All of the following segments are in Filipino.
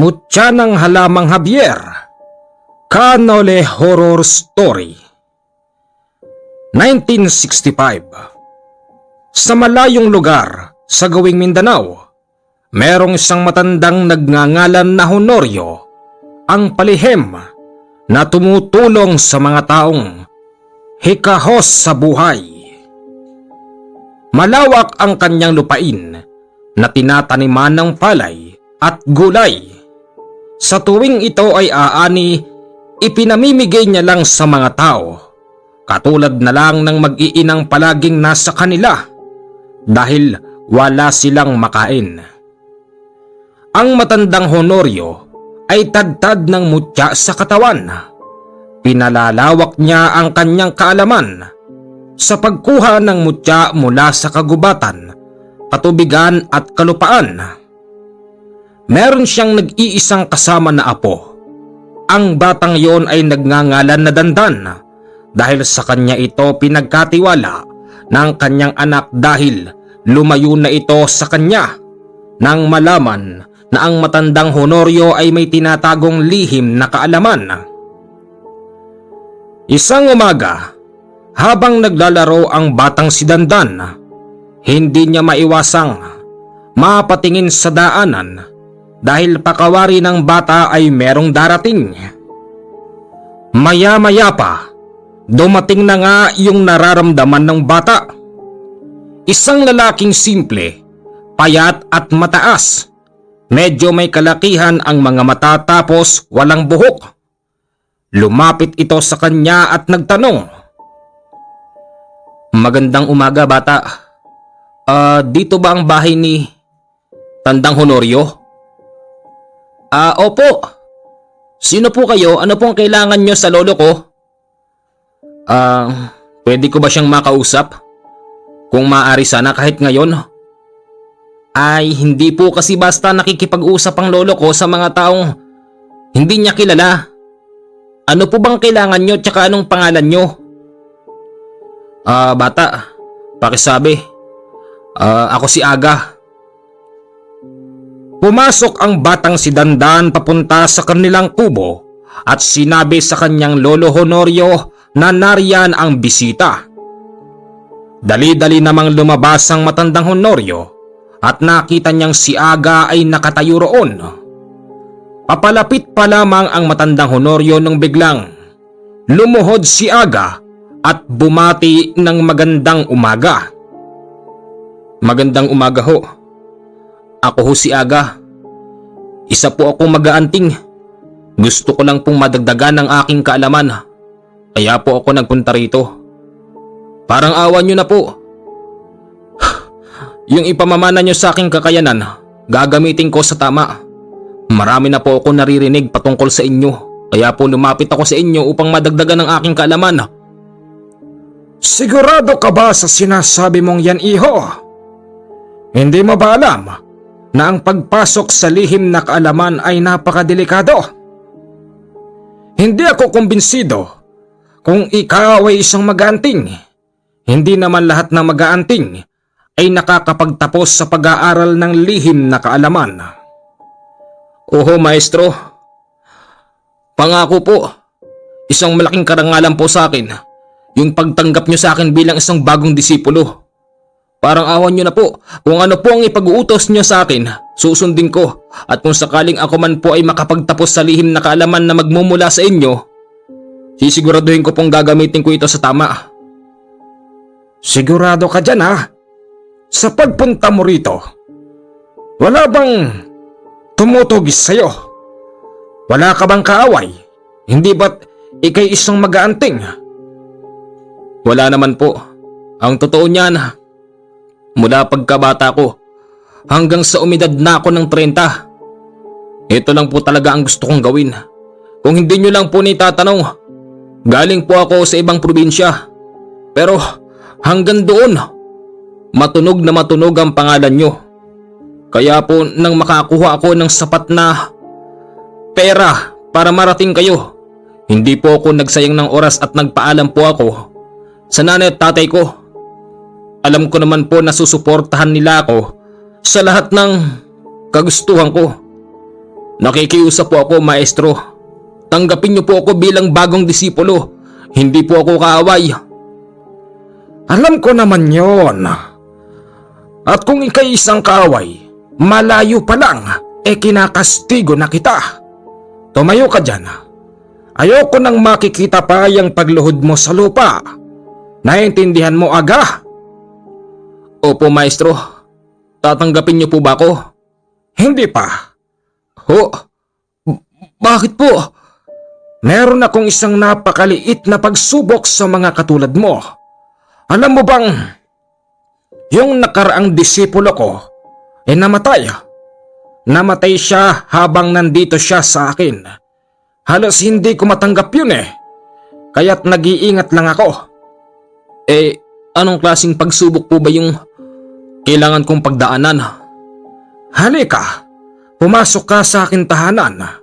Mutya ng Halamang Javier, Canole Horror Story. 1965. Sa malayong lugar sa gawing Mindanao, merong isang matandang nagngangalan na Honorio, ang palihim na tumutulong sa mga taong hikahos sa buhay. Malawak ang kanyang lupain na tinataniman ng palay at gulay. Sa tuwing ito ay aani, ipinamimigay niya lang sa mga tao, katulad na lang ng mag-iinang palaging nasa kanila dahil wala silang makain. Ang matandang Honorio ay tadtad ng mutya sa katawan. Pinalalawak niya ang kanyang kaalaman sa pagkuha ng mutya mula sa kagubatan, katubigan at kalupaan. Meron siyang nag-iisang kasama na apo. Ang batang yon ay nagngangalan na Dandan dahil sa kanya ito pinagkatiwala ng kanyang anak dahil lumayo na ito sa kanya nang malaman na ang matandang Honorio ay may tinatagong lihim na kaalaman. Isang umaga, habang naglalaro ang batang si Dandan, hindi niya maiwasang mapatingin sa daanan dahil pakawari ng bata ay merong darating. Maya-maya pa, dumating na nga yung nararamdaman ng bata. Isang lalaking simple, payat at mataas. Medyo may kalakihan ang mga mata tapos walang buhok. Lumapit ito sa kanya at nagtanong, "Magandang umaga, bata. Dito ba ang bahay ni Tandang Honorio?" Opo. Sino po kayo? Ano pong kailangan nyo sa lolo ko? Pwede ko ba siyang makausap? Kung maaari sana kahit ngayon. Ay, hindi po kasi basta nakikipag-usap ang lolo ko sa mga taong hindi niya kilala. Ano po bang kailangan nyo tsaka anong pangalan nyo? Bata, pakisabi. Ako si Aga. Pumasok ang batang si Dandan papunta sa kanilang kubo at sinabi sa kanyang lolo Honorio na nariyan ang bisita. Dali-dali namang lumabas ang matandang Honorio at nakita niyang si Aga ay nakatayo roon. Papalapit pa lamang ang matandang Honorio nung biglang lumuhod si Aga at bumati ng magandang umaga. Magandang umaga ho. Ako ho si Aga. Isa po akong mag-aanting. Gusto ko lang pong madagdagan ng aking kaalaman. Kaya po ako nagpunta rito. Parang awan nyo na po. Yung ipamamana nyo sa aking kakayanan, gagamitin ko sa tama. Marami na po ako naririnig patungkol sa inyo. Kaya po lumapit ako sa inyo upang madagdagan ng aking kaalaman. Sigurado ka ba sa sinasabi mong yan, iho? Hindi mo ba alam na ang pagpasok sa lihim na kaalaman ay napakadelikado? Hindi ako kumbinsido kung ikaw ay isang mag-aanting. Hindi naman lahat ng mag-aanting ay nakakapagtapos sa pag-aaral ng lihim na kaalaman. Oho, maestro. Pangako po, isang malaking karangalan po sa akin yung pagtanggap nyo sa akin bilang isang bagong disipulo. Parang awan nyo na po. Kung ano po ang ipag-uutos nyo sa akin, susundin ko. At kung sakaling ako man po ay makapagtapos sa lihim na kaalaman na magmumula sa inyo, sisiguraduhin ko pong gagamitin ko ito sa tama. Sigurado ka dyan, ha? Sa pagpunta mo rito, wala bang tumutugis sa'yo? Wala ka bang kaaway? Hindi ba't ikay isang mag-aanting? Wala naman po. Ang totoo niyan, mula pagkabata ko hanggang sa umidad na ako ng 30. Ito lang po talaga ang gusto kong gawin. Kung hindi nyo lang po nitatanong, galing po ako sa ibang probinsya. Pero hanggang doon, matunog na matunog ang pangalan nyo. Kaya po nang makakuha ako ng sapat na pera para marating kayo, hindi po ako nagsayang ng oras at nagpaalam po ako sa nanay at tatay ko. Alam ko naman po na susuportahan nila ako sa lahat ng kagustuhan ko. Nakikiusap po ako, maestro. Tanggapin niyo po ako bilang bagong disipulo. Hindi po ako kaaway. Alam ko naman yon. At kung ikay isang kaaway, malayo pa lang, kinakastigo na kita. Tumayo ka dyan. Ayoko nang makikita pa yung pagluhod mo sa lupa. Naiintindihan mo, Aga? Opo, maestro. Tatanggapin niyo po ba ako? Hindi pa. Bakit po? Meron akong isang napakaliit na pagsubok sa mga katulad mo. Alam mo bang, yung nakaraang disipulo ko, namatay. Namatay siya habang nandito siya sa akin. Halos hindi ko matanggap yun kaya't nag-iingat lang ako. Anong klaseng pagsubok po ba yung kailangan kong pagdaanan? Halika, pumasok ka sa akin tahanan.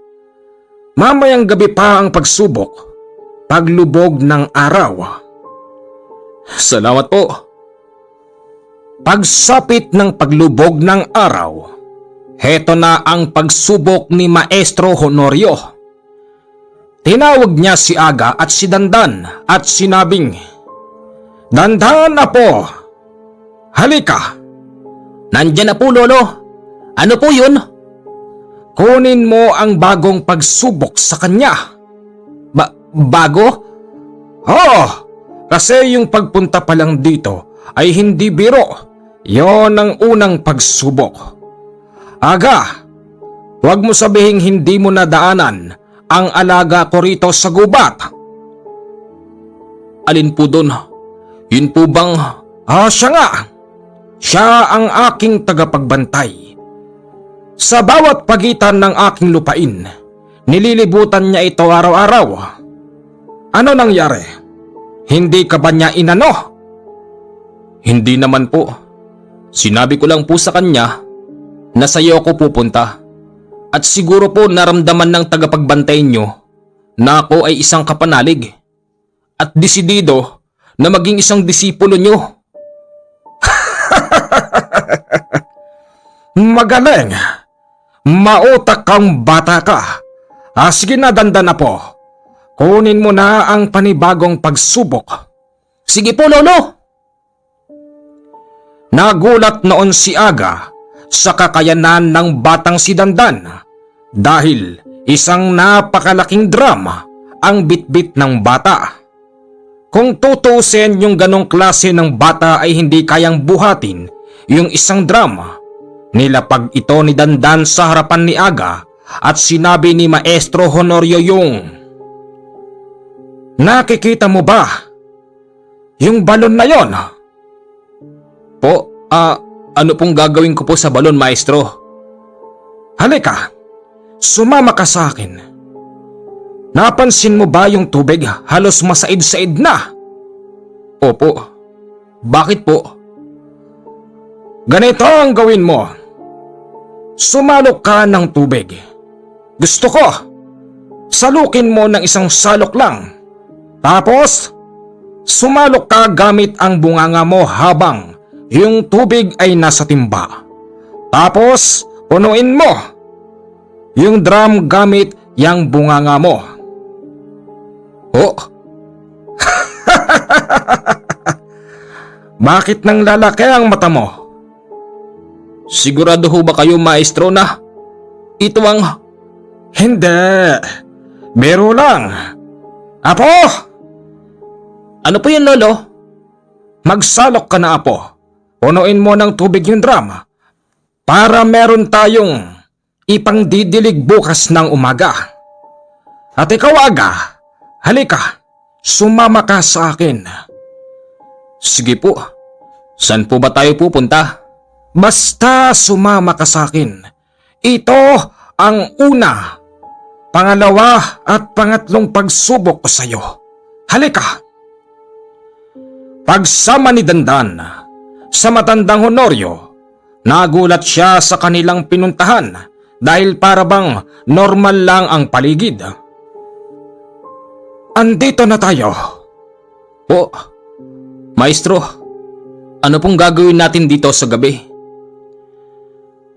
Mamayang gabi pa ang pagsubok, paglubog ng araw. Salamat po. Pagsapit ng paglubog ng araw, heto na ang pagsubok ni Maestro Honorio. Tinawag niya si Aga at si Dandan at sinabing, "Dandan, apo, halika." "Nandyan na po, Lolo. Ano po yun?" "Kunin mo ang bagong pagsubok sa kanya." Bago? Oo, kasi yung pagpunta pa lang dito ay hindi biro. Yon ang unang pagsubok. Aga, huwag mo sabihing hindi mo nadaanan ang alaga ko rito sa gubat. Alin po doon? Yun po bang... siya nga. Siya ang aking tagapagbantay. Sa bawat pagitan ng aking lupain, nililibutan niya ito araw-araw. Ano nangyari? Hindi ka ba niya inano? Hindi naman po. Sinabi ko lang po sa kanya na sa'yo ako pupunta. At siguro po naramdaman ng tagapagbantay niyo na ako ay isang kapanalig. At desidido na maging isang disipulo niyo. Magaling. Mautak kang bata ka. Sige na, Dandan na po. Kunin mo na ang panibagong pagsubok. Sige po, Lolo. Nagulat noon si Aga sa kakayanan ng batang si Dandan dahil isang napakalaking drama ang bitbit ng bata. Kung tutusin yung ganong klase ng bata ay hindi kayang buhatin yung isang drama. Nilapag ito ni Dandan sa harapan ni Aga at sinabi ni Maestro Honorio yung, "Nakikita mo ba yung balon na yon?" Po, ano pong gagawin ko po sa balon, Maestro? Halika, sumama ka sa akin. Napansin mo ba yung tubig halos masaid-said na? Opo. Bakit po? Ganito ang gawin mo. Sumalok ka ng tubig. Gusto ko, salukin mo ng isang salok lang. Tapos, sumalok ka gamit ang bunganga mo habang yung tubig ay nasa timba. Tapos, punuin mo yung drum gamit yung bunganga mo. Oh? Bakit nang lalaki ang mata mo? Sigurado ho ba kayo, Maestro, na ito ang... Hindi. Biro lang. Apo! Ano po yun, Lolo? Magsalok ka na, Apo. Punuin mo ng tubig yung drum para meron tayong ipangdidilig bukas ng umaga. At ikaw, Aga, halika, sumama ka sa akin. Sige po. Saan po ba tayo pupunta? Basta sumama ka sa akin. Ito ang una, pangalawa at pangatlong pagsubok ko sa iyo. Halika. Pagsama ni Dandan sa matandang Honorio, nagulat siya sa kanilang pinuntahan dahil para bang normal lang ang paligid. Andito na tayo. Po, Maestro, ano pong gagawin natin dito sa gabi?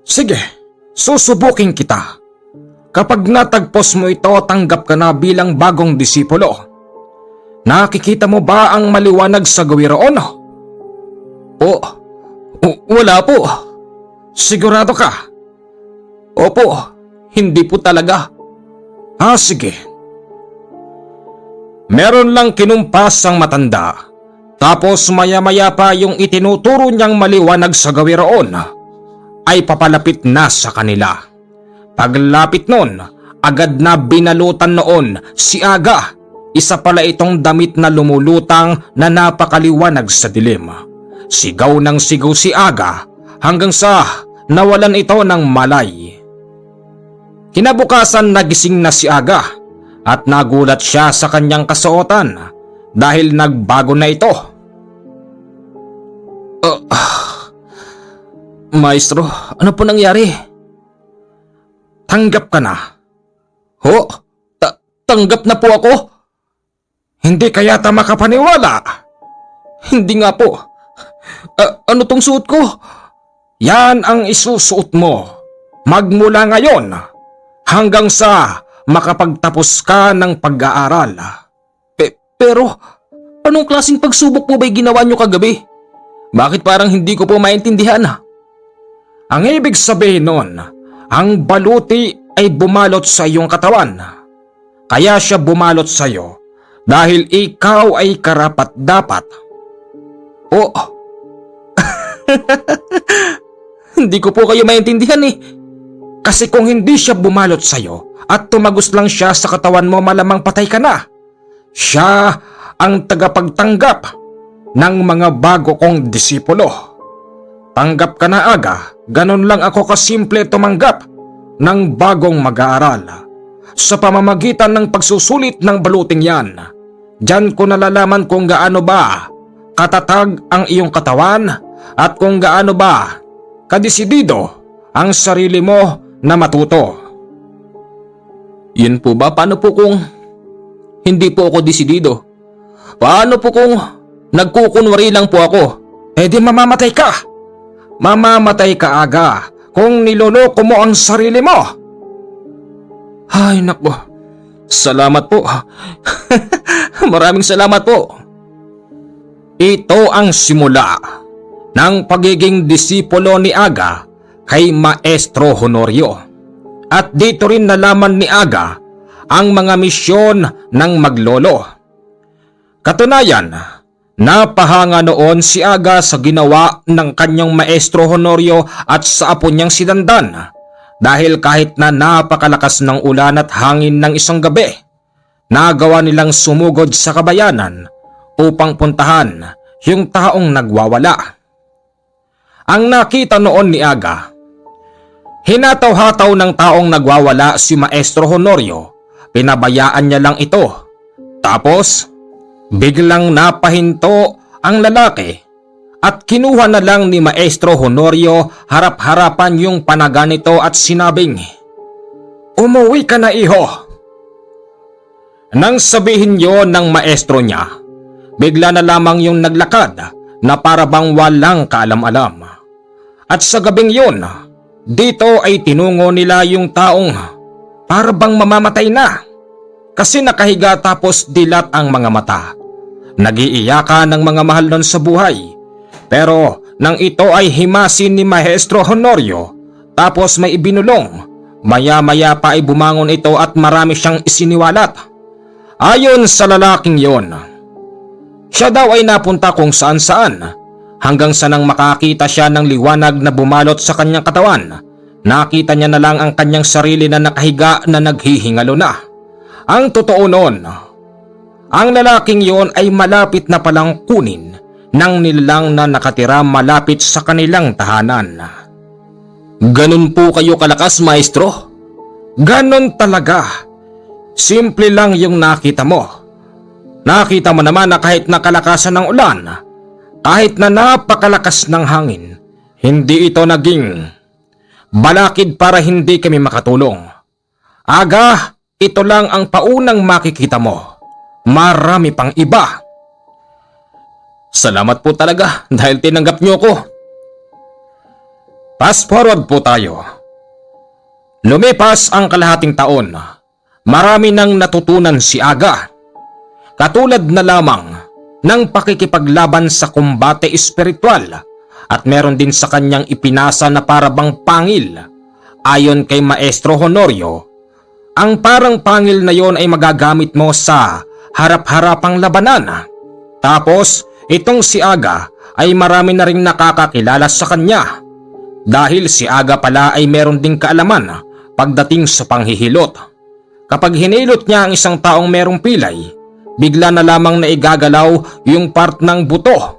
Sige, susubukin kita. Kapag natagpos mo ito, tanggap ka na bilang bagong disipulo. Nakikita mo ba ang maliwanag sa gawiroon? Wala po. Sigurado ka? Opo, hindi po talaga. Sige. Meron lang kinumpas ang matanda. Tapos maya-maya pa yung itinuturo niyang maliwanag sa gawiroon ay papalapit na sa kanila. Paglapit nun, agad na binalutan noon si Aga. Isa pala itong damit na lumulutang na napakaliwanag sa dilim. Sigaw ng sigaw si Aga hanggang sa nawalan ito ng malay. Kinabukasan nagising na si Aga at nagulat siya sa kanyang kasuotan dahil nagbago na ito. Maestro, ano po nangyari? Tanggap ka na. Tanggap na po ako? Hindi ka yata makapaniwala. Hindi nga po. Ano tong suot ko? Yan ang isusuot mo magmula ngayon hanggang sa makapagtapos ka ng pag-aaral. Pero anong klaseng pagsubok mo ba'y ginawa nyo kagabi? Bakit parang hindi ko po maintindihan? Ang ibig sabihin nun, ang baluti ay bumalot sa iyong katawan. Kaya siya bumalot sa iyo dahil ikaw ay karapat-dapat. Hindi ko po kayo maintindihan eh. Kasi kung hindi siya bumalot sa iyo at tumagos lang siya sa katawan mo, malamang patay ka na. Siya ang tagapagtanggap ng mga bago kong disipulo. Tanggap ka na, Aga. Ganon lang ako kasimple tumanggap ng bagong mag-aaral. Sa pamamagitan ng pagsusulit ng baluting yan, diyan ko nalalaman kung gaano ba katatag ang iyong katawan at kung gaano ba kadesidido ang sarili mo na matuto. Yun po ba? Paano po kung hindi po ako desidido? Paano po kung nagkukunwari lang po ako? Di mamamatay ka. Mamamatay ka, Aga, kung niloloko mo ang sarili mo. Ay nako, salamat po. Maraming salamat po. Ito ang simula ng pagiging disipulo ni Aga kay Maestro Honorio. At dito rin nalaman ni Aga ang mga misyon ng maglolo. Katunayan, napahanga noon si Aga sa ginawa ng kanyang Maestro Honorio at sa apo niyang si Dandan. Dahil kahit na napakalakas ng ulan at hangin ng isang gabi, nagawa nilang sumugod sa kabayanan upang puntahan yung taong nagwawala. Ang nakita noon ni Aga, hinataw-hataw ng taong nagwawala si Maestro Honorio, pinabayaan niya lang ito. Tapos, biglang napahinto ang lalaki at kinuha na lang ni Maestro Honorio harap-harapan yung panaga nito at sinabing, "Umuwi ka na, iho." Nang sabihin yon ng maestro niya, bigla na lamang yung naglakad na para bang walang kaalam-alam. At sa gabing yun, dito ay tinungo nila yung taong para bang mamamatay na kasi nakahiga tapos dilat ang mga mata. Nag-iiyakan ng mga mahal nun sa buhay. Pero nang ito ay himasin ni Maestro Honorio tapos may ibinulong, maya-maya pa ay bumangon ito at marami siyang isiniwalat. Ayon sa lalaking yon, siya daw ay napunta kung saan-saan hanggang sa nang makakita siya ng liwanag na bumalot sa kanyang katawan. Nakita niya na lang ang kanyang sarili na nakahiga na naghihingalo na. Ang totoo noon, ang lalaking yon ay malapit na palang kunin ng nilalang na nakatira malapit sa kanilang tahanan. Ganun po kayo kalakas, maestro? Ganon talaga. Simple lang yung nakita mo. Nakita mo naman na kahit nakalakasan ng ulan, kahit na napakalakas ng hangin, hindi ito naging balakid para hindi kami makatulong. Aga, ito lang ang paunang makikita mo. Marami pang iba. Salamat po talaga dahil tinanggap niyo ko. Fast forward po tayo. Lumipas ang kalahating taon. Marami nang natutunan si Aga. Katulad na lamang ng pakikipaglaban sa kumbate espiritual at meron din sa kanyang ipinasa na parabang pangil. Ayon kay Maestro Honorio, ang parang pangil na yon ay magagamit mo sa harap-harapang labanan. Tapos itong si Aga ay marami na ring nakakakilala sa kanya dahil si Aga pala ay meron ding kaalaman pagdating sa panghihilot. Kapag hinilot niya ang isang taong merong pilay, bigla na lamang na igagalaw yung part ng buto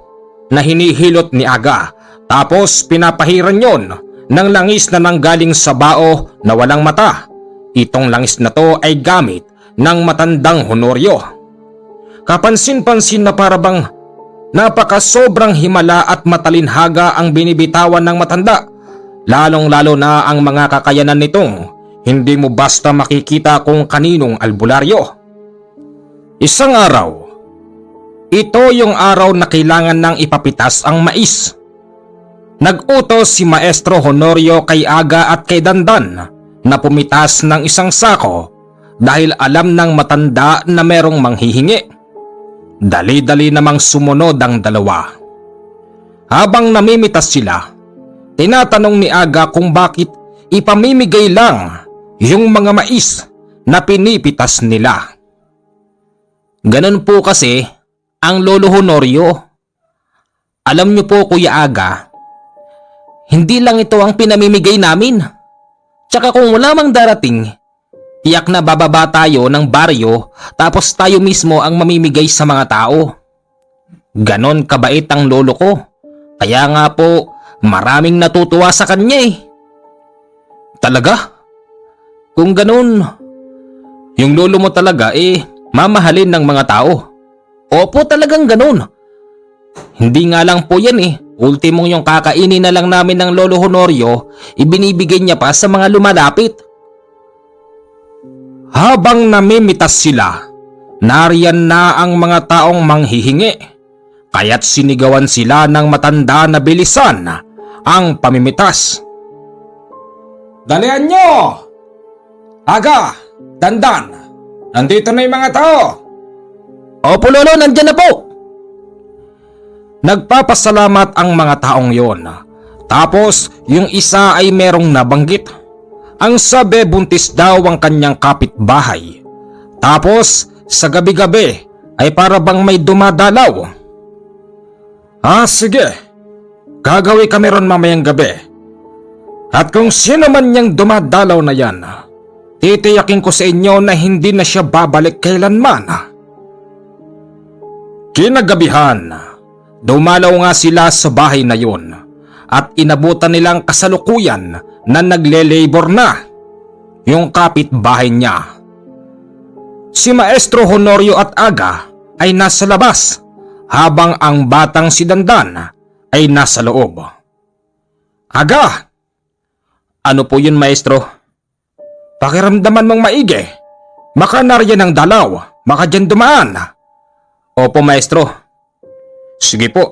na hinihilot ni Aga, tapos pinapahiran yon ng langis na nanggaling sa bao na walang mata. Itong langis na to ay gamit ng matandang Honorio. Kapansin-pansin na parabang napakasobrang himala at matalinhaga ang binibitawan ng matanda, lalong-lalo na ang mga kakayanan nitong hindi mo basta makikita kung kaninong albularyo. Isang araw, ito yung araw na kailangan nang ipapitas ang mais. Nag-utos si Maestro Honorio kay Aga at kay Dandan na pumitas ng isang sako dahil alam ng matanda na merong manghihingi. Dali-dali namang sumunod ang dalawa. Habang namimitas sila, tinatanong ni Aga kung bakit ipamimigay lang yung mga mais na pinipitas nila. Ganun po kasi ang Lolo Honorio. Alam niyo po, Kuya Aga, hindi lang ito ang pinamimigay namin. Tsaka kung wala mang darating, tiyak na bababa tayo ng baryo tapos tayo mismo ang mamimigay sa mga tao. Ganon kabait ang lolo ko. Kaya nga po maraming natutuwa sa kanya eh. Talaga? Kung ganon, yung lolo mo talaga mamahalin ng mga tao. Opo, talagang ganon. Hindi nga lang po yan eh. Ultimong yung kakainin na lang namin ng Lolo Honorio, ibinibigay niya pa sa mga lumalapit. Habang namimitas sila, nariyan na ang mga taong manghihingi. Kaya't sinigawan sila ng matanda na bilisan ang pamimitas. Dalian nyo! Aga! Dandan! Nandito na yung mga tao! Opo, Lolo, nandyan na po! Nagpapasalamat ang mga taong yon. Tapos yung isa ay merong nabanggit. Ang sabi buntis daw ang kanyang kapitbahay. Tapos sa gabi-gabi ay para bang may dumadalaw. Sige. Gagawin kami ron mamayang gabi. At kung sino man niyang dumadalaw na yan, titiyakin ko sa inyo na hindi na siya babalik kailanman. Kinagabihan, dumalaw nga sila sa bahay na yon at inabutan nilang kasalukuyan na nagle-labor na yung kapitbahay niya. Si Maestro Honorio at Aga ay nasa labas habang ang batang si Dandan ay nasa loob. Aga! Ano po yun, Maestro? Pakiramdaman mong maigi. Baka nariyan ang dalaw, baka dyan dumaan. Opo, Maestro. Sige po.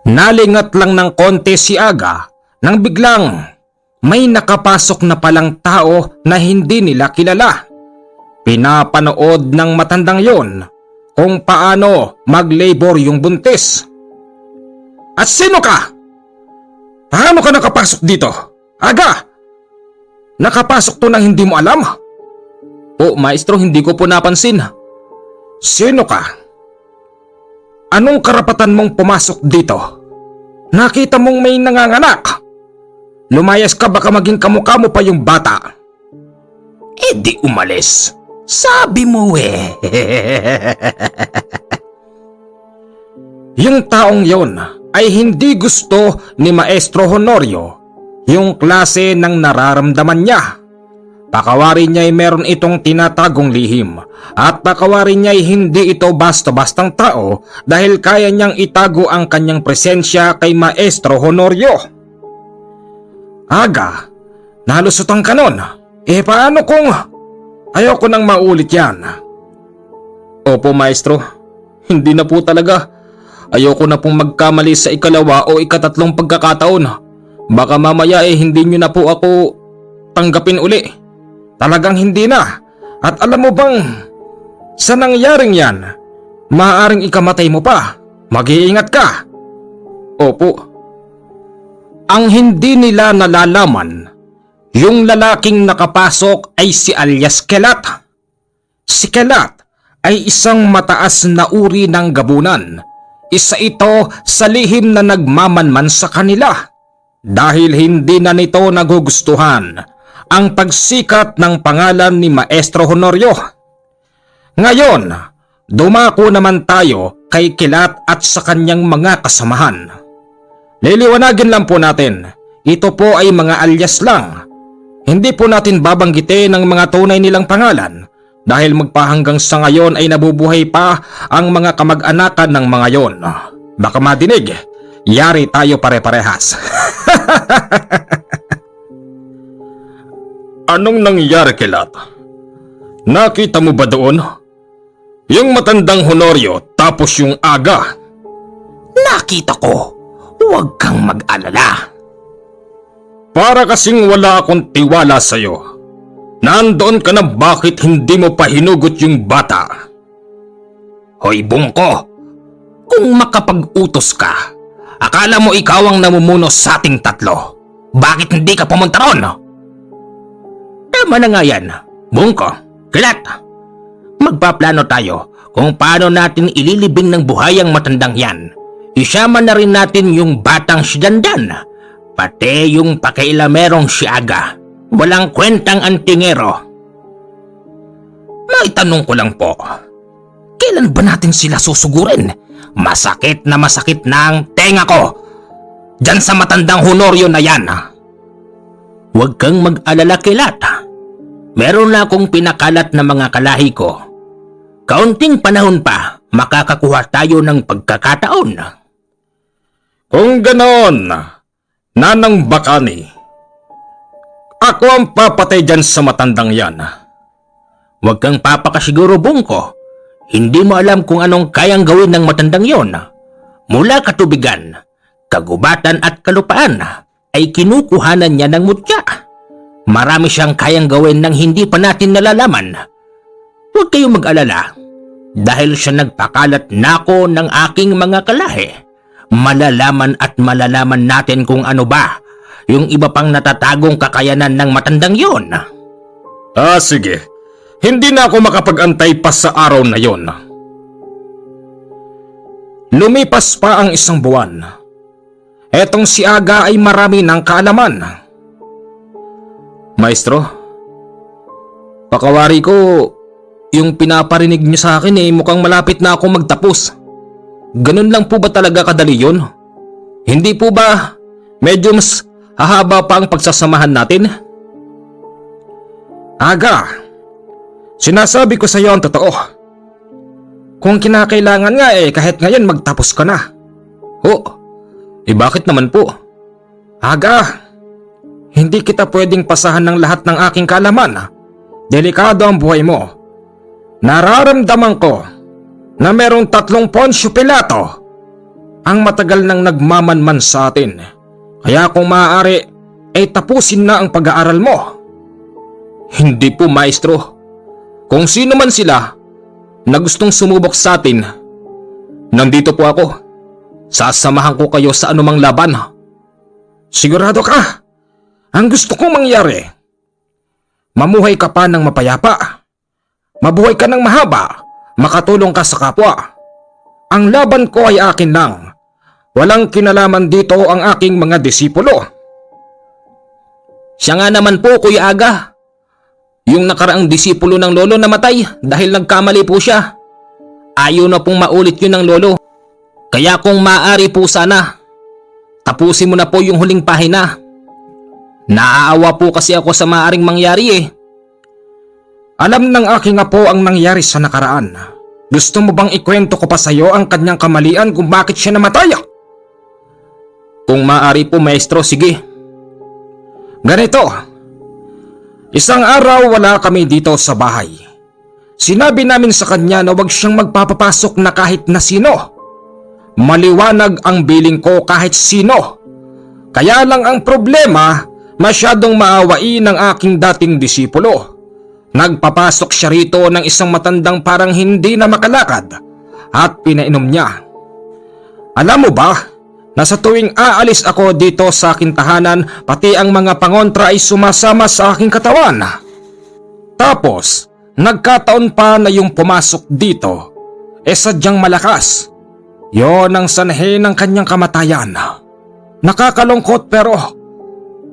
Nalingat lang ng konti si Aga nang biglang may nakapasok na palang tao na hindi nila kilala. Pinapanood ng matandang yon kung paano mag-labor yung buntis. At sino ka? Paano ka nakapasok dito? Aga! Nakapasok to nang hindi mo alam? O, Maestro, hindi ko po napansin. Sino ka? Anong karapatan mong pumasok dito? Nakita mong may nanganganak. Lumayas ka, baka maging kamukha mo pa yung bata. Di umalis. Sabi mo Yung taong yon ay hindi gusto ni Maestro Honorio yung klase ng nararamdaman niya. Pakawarin niya ay meron itong tinatagong lihim at pakawarin niya ay hindi ito basta-bastang tao dahil kaya niyang itago ang kanyang presensya kay Maestro Honorio. Aga, nalusutan ka nun. Paano kung ayoko nang maulit yan? Opo, Maestro. Hindi na po talaga. Ayoko na pong magkamali sa ikalawa o ikatatlong pagkakataon. Baka mamaya hindi nyo na po ako tanggapin uli. Talagang hindi na. At alam mo bang, sa nangyaring yan, maaaring ikamatay mo pa. Mag-iingat ka. Opo. Ang hindi nila nalalaman, yung lalaking nakapasok ay si alias Kelat. Si Kelat ay isang mataas na uri ng gabunan. Isa ito sa lihim na nagmamanman sa kanila dahil hindi na nito nagugustuhan ang pagsikat ng pangalan ni Maestro Honorio. Ngayon, dumako naman tayo kay Kelat at sa kanyang mga kasamahan. Liliwanagin lang po natin, ito po ay mga alias lang. Hindi po natin babanggitin ang mga tunay nilang pangalan dahil magpahanggang sa ngayon ay nabubuhay pa ang mga kamag-anakan ng mga yon. Baka madinig, yari tayo pare-parehas. Anong nangyari, Kelat? Nakita mo ba doon? Yung matandang Honorio tapos yung Aga? Nakita ko. Huwag kang mag-alala. Para kasing wala akong tiwala sa'yo. Nandoon ka na, bakit hindi mo pa hinugot yung bata? Hoy Bungko, kung makapag-utos ka, akala mo ikaw ang namumuno sa ating tatlo. Bakit hindi ka pumunta ron? Tama na nga yan, Bungko, Kelat. Magpaplano tayo kung paano natin ililibing ng buhay ang matandang yan. Isama na rin natin yung batang si Dandan, pati yung pakailamerong si Aga. Walang kwentang antingero. May tanong ko lang po, kailan ba natin sila susugurin? Masakit na ang tenga ko diyan sa matandang Honorio na yan. Huwag kang mag-alala, Kelat. Meron na akong pinakalat na mga kalahi ko. Kaunting panahon pa, makakakuha tayo ng pagkakataon. Kung ganon, Nanang Bakani, ako ang papatay dyan sa matandang yan. Huwag kang papakasiguro, Bungko. Hindi mo alam kung anong kayang gawin ng matandang yon. Mula katubigan, kagubatan at kalupaan ay kinukuhanan niya ng mutya. Marami siyang kayang gawin nang hindi pa natin nalalaman. Huwag kayong mag-alala. Dahil siya nagpakalat nako ng aking mga kalahi, malalaman natin kung ano ba yung iba pang natatagong kakayanan ng matandang yon. Sige. Hindi na ako makapag-antay pa sa araw na yon. Lumipas pa ang isang buwan. Etong si Aga ay marami ng kaalaman. Maestro, pakawari ko, yung pinaparinig niyo sa akin mukhang malapit na ako magtapos. Ganun lang po ba talaga kadali yun? Hindi po ba medyo mas hahaba pa ang pagsasamahan natin? Aga, sinasabi ko sa iyo ang totoo. Kung kinakailangan nga kahit ngayon magtapos ka na. Bakit naman po? Aga, hindi kita pwedeng pasahan ng lahat ng aking kaalaman. Delikado ang buhay mo. Nararamdaman ko na merong 3 Poncio Pilato ang matagal nang nagmamanman sa atin. Kaya kung maaari ay tapusin na ang pag-aaral mo. Hindi po, maestro. Kung sino man sila na gustong sumubok sa atin, nandito po ako. Sasamahan ko kayo sa anumang laban. Sigurado ka? Ang gusto kong mangyari, mamuhay ka pa ng mapayapa. Mabuhay ka ng mahaba, makatulong ka sa kapwa. Ang laban ko ay akin lang. Walang kinalaman dito ang aking mga disipulo. Siya nga naman po, Kuya Aga. Yung nakaraang disipulo ng lolo namatay dahil nagkamali po siya. Ayaw na pong maulit yun ng lolo. Kaya kung maaari po sana, tapusin mo na po yung huling pahina. Naaawa po kasi ako sa maaaring mangyari. Alam ng aking apo ang nangyari sa nakaraan. Gusto mo bang ikwento ko pa sa iyo ang kanyang kamalian kung bakit siya namatay? Kung maaari po, maestro, sige. Ganito. Isang araw wala kami dito sa bahay. Sinabi namin sa kanya na huwag siyang magpapapasok na kahit na sino. Maliwanag ang biling ko kahit sino. Kaya lang ang problema, masyadong maawain ng aking dating disipulo. Nagpapasok siya rito ng isang matandang parang hindi na makalakad at pinainom niya. Alam mo ba, na sa tuwing aalis ako dito sa aking tahanan, pati ang mga pangontra ay sumasama sa aking katawan. Tapos, nagkataon pa na yung pumasok dito, sadyang malakas. Yon ang sanhi ng kanyang kamatayan. Nakakalungkot pero,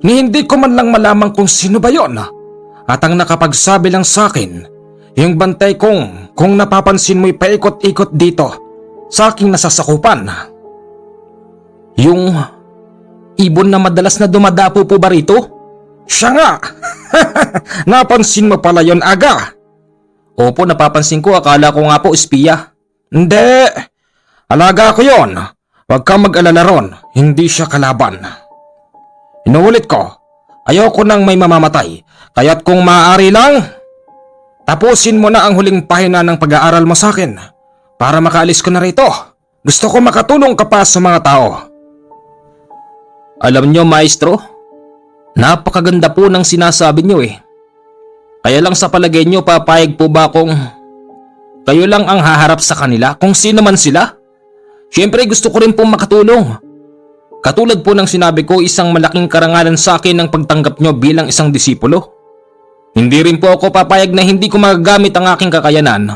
ni hindi ko man lang malaman kung sino ba yon. At ang nakapagsabi lang sa akin, yung bantay kong kung napapansin mo'y paikot-ikot dito sa aking nasasakupan. Yung ibon na madalas na dumadapo po ba rito? Siya nga! Napansin mo pala yon, Aga? Opo, napapansin ko. Akala ko nga po espiya. Hindi! Alaga ko yon. Huwag kang mag-alala ron. Hindi siya kalaban. Inuulit ko, ayoko nang may mamamatay. Kaya't kung maaari lang, tapusin mo na ang huling pahina ng pag-aaral mo sa akin para makaalis ko na rito. Gusto ko makatulong ka pa sa mga tao. Alam nyo, maestro, napakaganda po ng sinasabi nyo eh. Kaya lang sa palagay nyo, papayag po ba kung kayo lang ang haharap sa kanila kung sino man sila? Siyempre gusto ko rin pong makatulong. Katulad po ng sinabi ko, isang malaking karangalan sa akin ang pagtanggap nyo bilang isang disipulo. Hindi rin po ako papayag na hindi ko magagamit ang aking kakayanan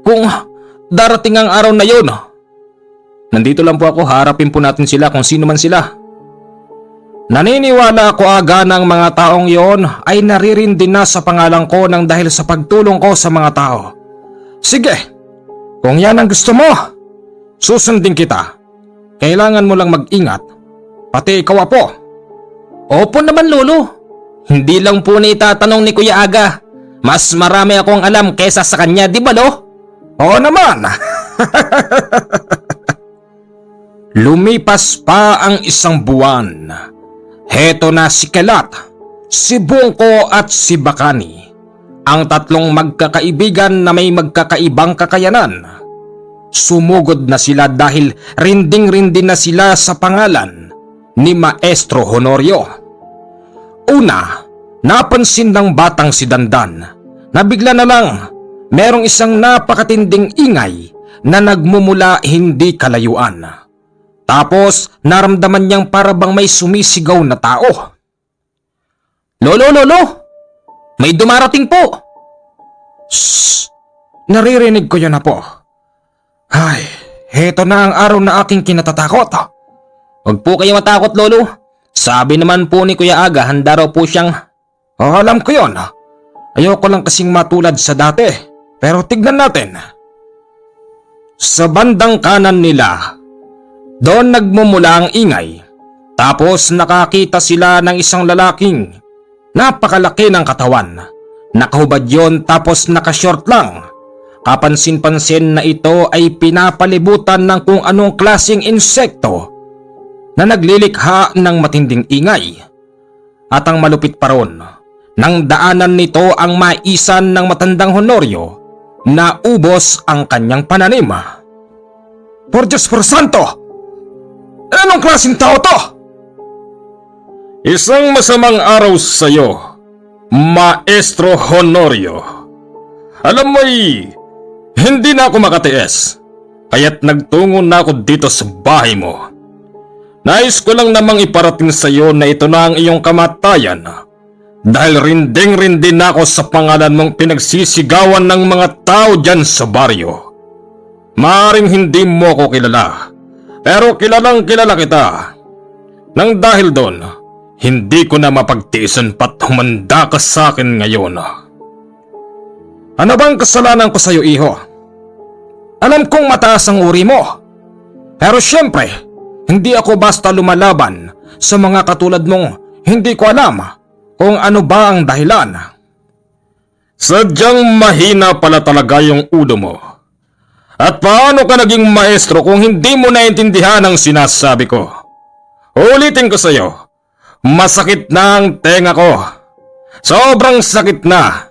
kung darating ang araw na yon. Nandito lang po ako, harapin po natin sila kung sino man sila. Naniniwala ako, Aga, ng mga taong yon ay naririndi na sa pangalan ko nang dahil sa pagtulong ko sa mga tao. Sige, kung yan ang gusto mo, susundin kita. Kailangan mo lang mag-ingat, pati ikaw, Apo. Opo naman, Lolo. Hindi lang po na itatanong ni Kuya Aga. Mas marami akong alam kesa sa kanya, di ba, Lo? Oo naman. Lumipas pa ang isang buwan. Heto na si Kelat, si Bungko at si Bakani, ang tatlong magkakaibigan na may magkakaibang kakayanan. Sumugod na sila dahil rinding-rindi na sila sa pangalan ni Maestro Honorio. Una, napansin ng batang si Dandan na bigla na lang merong isang napakatinding ingay na nagmumula hindi kalayuan. Tapos naramdaman niyang para bang may sumisigaw na tao. Lolo! May dumarating po! Shhh! Naririnig ko yun na po. Ay, heto na ang araw na aking kinatatakot. Huwag po kayo matakot, Lolo. Sabi naman po ni Kuya Aga, handa raw po siyang... alam ko yon. Ayoko lang kasing matulad sa dati. Pero tignan natin. Sa bandang kanan nila, doon nagmumula ang ingay. Tapos nakakita sila ng isang lalaking napakalaki ng katawan. Nakahubad yon tapos nakashort lang. Kapansin-pansin na ito ay pinapalibutan ng kung anong klaseng insekto na naglilikha ng matinding ingay. At ang malupit pa ron, nang daanan nito ang maisan ng matandang Honorio na ubos ang kanyang pananim. Por Diyos por Santo! Anong klaseng tao to? Isang masamang araw sa iyo, Maestro Honorio. Alam mo'y, hindi na ako makatiis, kaya't nagtungo na ako dito sa bahay mo. Nais ko lang namang iparating sa iyo na ito na ang iyong kamatayan dahil rinding-rindi na ako sa pangalan mong pinagsisigawan ng mga tao dyan sa baryo. Maaring hindi mo ako kilala, pero kilalang kilala kita. Nang dahil doon, hindi ko na mapagtiisan pa't humanda ka sa akin ngayon. Ano bang kasalanan ko sa iyo, iho? Alam kong mataas ang uri mo, pero syempre, hindi ako basta lumalaban sa mga katulad mong hindi ko alam kung ano ba ang dahilan. Sadyang mahina pala talaga yung ulo mo. At paano ka naging maestro kung hindi mo naintindihan ang sinasabi ko? Ulitin ko sa iyo, masakit na ang tenga ko. Sobrang sakit na.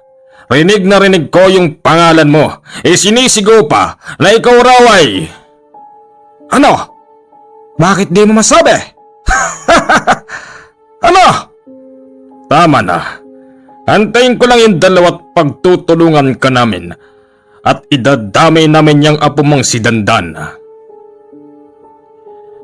Rinig na rinig ko yung pangalan mo. Sinisigaw pa na ikaw raw ay... Ano? Bakit di mo masabi? Ano? Tama na. Antayin ko lang yung dalawa't pagtutulungan ka namin at idadamay namin yung apo mong si Dandan.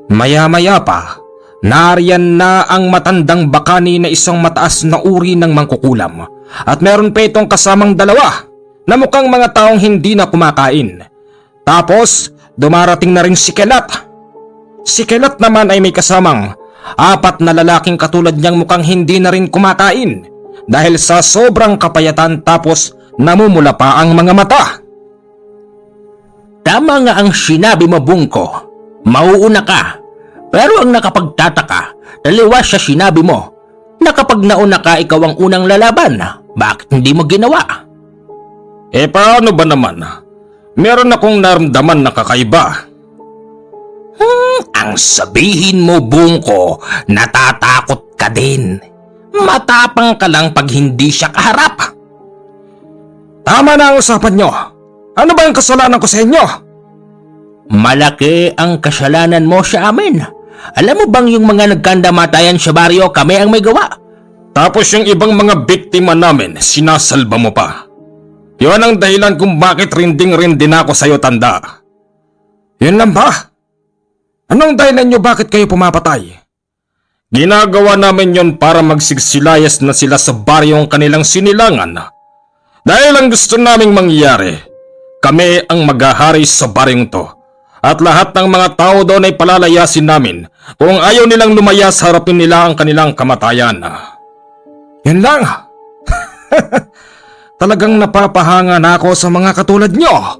Maya-maya pa, nariyan na ang matandang bakani na isang mataas na uri ng mangkukulam at meron pa itong kasamang dalawa na mukhang mga taong hindi na kumakain. Tapos, dumarating na rin si Kelat. Si Kelat naman ay may kasamang 4 na lalaking katulad niyang mukhang hindi na rin kumakain dahil sa sobrang kapayatan tapos namumula pa ang mga mata. Tama nga ang sinabi mo, Bungko. Mauuna ka. Pero ang nakapagtataka, taliwas sa sinabi mo na kapag nauna ka ikaw ang unang lalaban. Bakit hindi mo ginawa? Paano ba naman? Meron akong naramdaman na kakaiba. Ang sabihin mo, Bungko, natatakot ka din. Matapang ka lang pag hindi siya kaharap. Tama na ang usapan nyo. Ano ba ang kasalanan ko sa inyo? Malaki ang kasalanan mo sa amin. Alam mo bang yung mga nagkandamatayan sa baryo kami ang may gawa? Tapos yung ibang mga biktima namin, sinasalba mo pa. Yun ang dahilan kung bakit rinding-rindi na ako sa'yo, tanda. Yun lang ba? Anong dahilan nyo bakit kayo pumapatay? Ginagawa namin yon para magsigsilayas na sila sa baryong kanilang sinilangan. Dahil ang gusto naming mangyari, kami ang maghahari sa baryong to. At lahat ng mga tao doon ay palalayasin namin kung ayaw nilang lumayas harapin nila ang kanilang kamatayan. Yun lang. Talagang napapahanga na ako sa mga katulad nyo.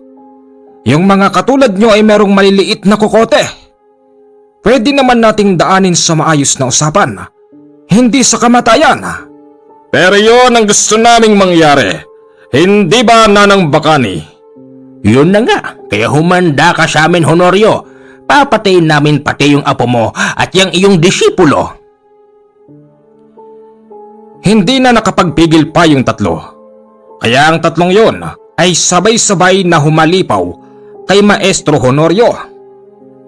Yung mga katulad nyo ay merong maliliit na kokote. Pwede naman nating daanin sa maayos na usapan, hindi sa kamatayan. Pero yun ang gusto naming mangyari, hindi ba, Nanang Bakani? Yun na nga, kaya humanda ka sa amin, Honorio. Papatayin namin pati yung apo mo at yung iyong disipulo. Hindi na nakapagpigil pa yung tatlo. Kaya ang tatlong yon ay sabay-sabay na humalipaw kay Maestro Honorio.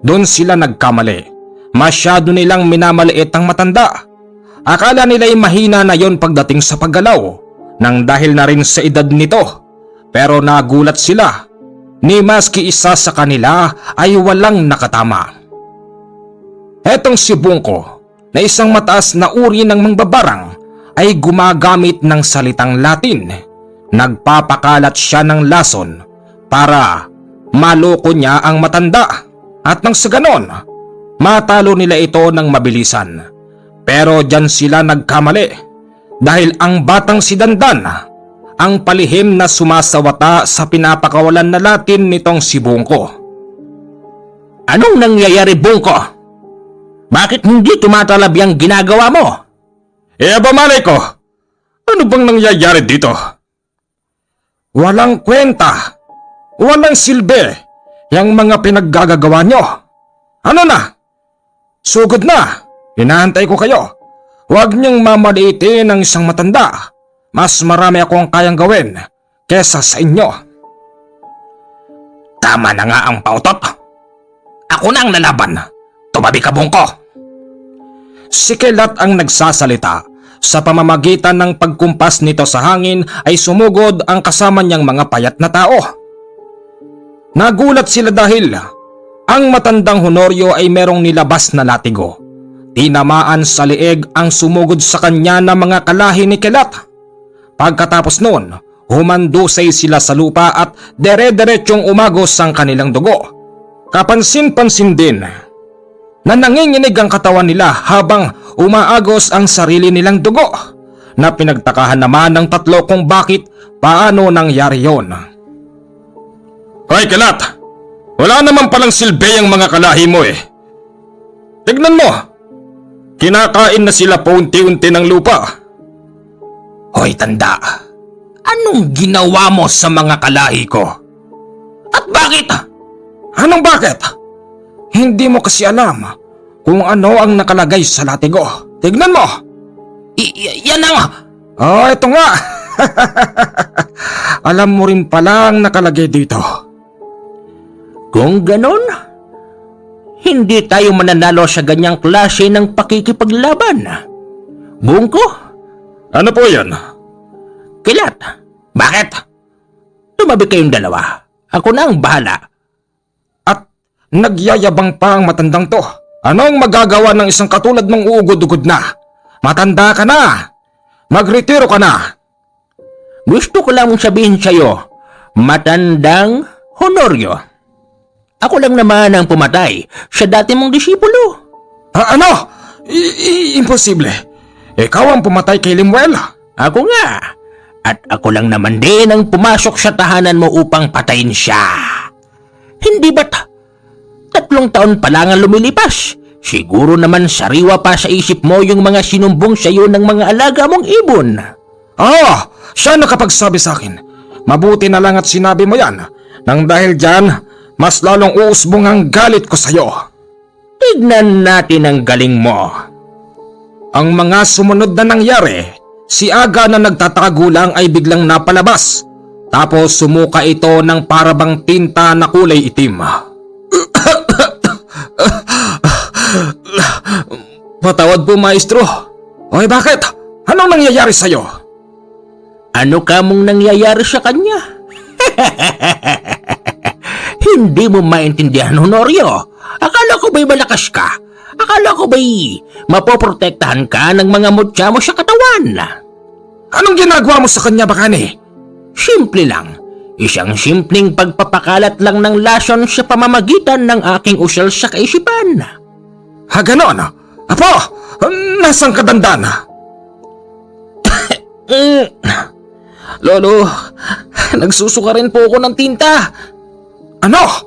Doon sila nagkamali. Masyado nilang minamaliit ang matanda. Akala nila'y mahina na yon pagdating sa paggalaw nang dahil na rin sa edad nito. Pero nagulat sila ni maski isa sa kanila ay walang nakatama. Etong si Bungko na isang mataas na uri ng mangbabarang ay gumagamit ng salitang Latin. Nagpapakalat siya ng lason para maloko niya ang matanda at nang sa ganon, matalo nila ito ng mabilisan. Pero dyan sila nagkamali dahil ang batang si Dandan ang palihim na sumasawata sa pinapakawalan na Latin nitong si Bungko. Anong nangyayari, Bungko? Bakit hindi tumatalab yung ginagawa mo? Bamalay ko, ano bang nangyayari dito? Walang kwenta, walang silbi, yung mga pinaggagawa nyo. Ano na? Sugod na, hinahantay ko kayo. Huwag niyong mamaliitin ng isang matanda. Mas marami akong kayang gawin kesa sa inyo. Tama na nga ang pautot. Ako na ang lalaban. Tumabi ka, Bungko. Si Kelat ang nagsasalita. Sa pamamagitan ng pagkumpas nito sa hangin ay sumugod ang kasama niyang mga payat na tao. Nagulat sila dahil ang matandang Honorio ay merong nilabas na latigo. Tinamaan sa lieg ang sumugod sa kanya na mga kalahi ni Kelat. Pagkatapos noon, humandusay sila sa lupa at dere-deretsyong umagos ang kanilang dugo. Kapansin-pansin din na nanginginig ang katawan nila habang umaagos ang sarili nilang dugo, na pinagtakahan naman ng tatlo kung bakit paano nangyari yon. Hoy Kelat, wala naman palang silbi ang mga kalahi mo eh. Tignan mo, kinakain na sila paunti-unti ng lupa. Hoy, tanda, anong ginawa mo sa mga kalahi ko? At bakit? Anong bakit? Hindi mo kasi alam kung ano ang nakalagay sa latigo. Tignan mo. Yan ang... Oh, ito nga. Alam mo rin pala ang nakalagay dito. Kung ganon, hindi tayo mananalo sa ganyang klase ng pakikipaglaban. Bungko? Ano po yan? Kilat, bakit? Tumabi kayong dalawa. Ako na ang bahala. At nagyayabang pa ang matandang to. Anong magagawa ng isang katulad ng uugod-ugod na? Matanda ka na! Magretiro ka na! Gusto ko lang sabihin sa'yo, matandang Honorio. Ako lang naman ang pumatay sa dati mong disipulo. Ano? Imposible. Ikaw ang pumatay kay Limuel. Ako nga. At ako lang naman din ang pumasok sa tahanan mo upang patayin siya. Hindi ba't 3 taon pa lang ang lumilipas? Siguro naman sariwa pa sa isip mo yung mga sinumbong sa iyo ng mga alaga mong ibon. Siya nakapagsabi sa akin. Mabuti na lang at sinabi mo yan. Nang dahil dyan, mas lalong uusbong ang galit ko sa'yo. Tignan natin ang galing mo. Ang mga sumunod na nangyari, si Aga na nagtatagulang ay biglang napalabas. Tapos sumuka ito ng parabang tinta na kulay itim. Patawad po, maestro. Oy, bakit? Anong nangyayari sa'yo? Ano ka mong nangyayari sa kanya? Hindi mo maintindihan, Honorio. Akala ko ba'y malakas ka? Akala ko ba'y mapoprotektahan ka ng mga mutya mo sa katawan? Anong ginagawa mo sa kanya, Bakani? Simple lang. Isang simpleng pagpapakalat lang ng lason sa pamamagitan ng aking usal sa kaisipan. Ganon? Apo, nasaan ka dandan? Lolo, nagsusuka rin po ako ng tinta. Ano?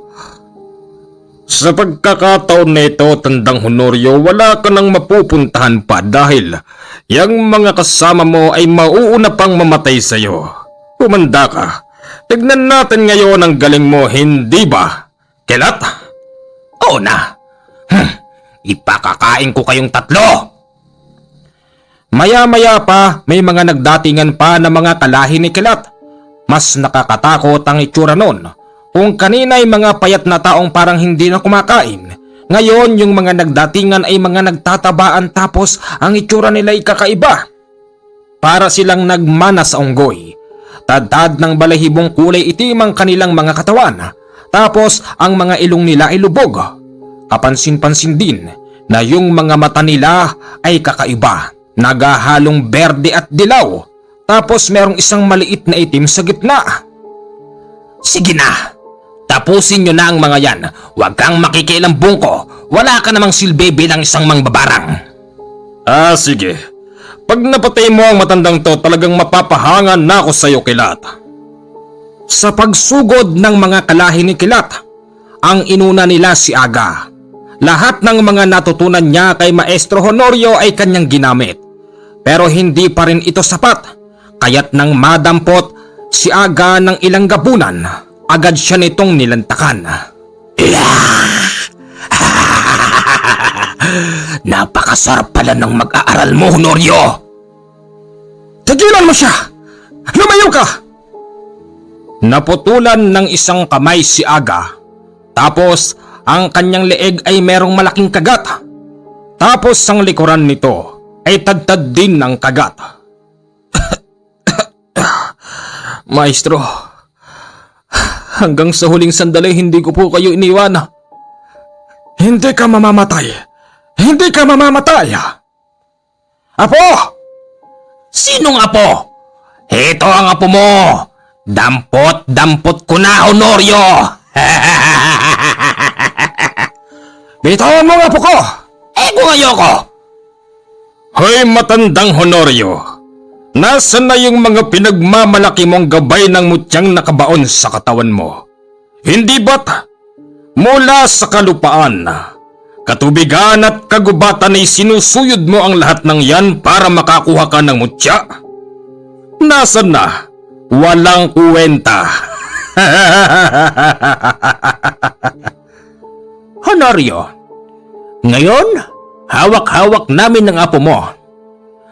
Sa pagkakataon na ito, tandang Honorio, wala ka nang mapupuntahan pa dahil yung mga kasama mo ay mauuna pang mamatay sa'yo. Pumanda ka. Tignan natin ngayon ang galing mo, hindi ba? Kilat? Oo na. Ipakakain ko kayong 3. Maya-maya pa, may mga nagdatingan pa na mga kalahi ni Kilat. Mas nakakatakot ang itsura nun. Kung kanina ay mga payat na taong parang hindi na kumakain, ngayon yung mga nagdatingan ay mga nagtatabaan tapos ang itsura nila ay kakaiba. Para silang nagmana sa unggoy. Tad-tad ng balahibong kulay itim ang kanilang mga katawan. Tapos ang mga ilong nila ay lubog. Kapansin-pansin din na yung mga mata nila ay kakaiba. Nagahalong berde at dilaw. Tapos merong isang maliit na itim sa gitna. Sige na. Tapusin nyo na ang mga yan. Huwag kang makikialam, Bungko. Wala ka namang silbi bilang isang mangbabarang. Sige. Pag napatay mo ang matandang to, talagang mapapahangan na ako sa'yo, Kilat. Sa pagsugod ng mga kalahi ni Kilat, ang inuna nila si Aga. Lahat ng mga natutunan niya kay Maestro Honorio ay kanyang ginamit. Pero hindi pa rin ito sapat. Kaya't nang madampot si Aga ng ilang gabunan, agad siya nitong nilantakan. Napakasarap pala ng mag-aaral mo, Honorio. Tigilan mo siya! Lumayo ka! Naputulan ng isang kamay si Aga. Tapos ang kanyang leeg ay merong malaking kagat. Tapos ang likuran nito ay tadtad din ng kagat. Maestro, hanggang sa huling sandali hindi ko po kayo iniwan. Hindi ka mamamatay. Hindi ka mamamatay. Apo! Sinong apo? Ito ang apo mo. Dampot ko na, Honorio. Bitawan mo ang apo ko! Kung ayoko. Hoy matandang Honorio, nasaan na yung mga pinagmamalaki mong gabay ng mutyang nakabaon sa katawan mo? Hindi ba't mula sa kalupaan, katubigan at kagubatan ay sinusuyod mo ang lahat ng yan para makakuha ka ng mutya? Nasaan na? Walang kuwenta. Honorio, ngayon, hawak-hawak namin ng apo mo.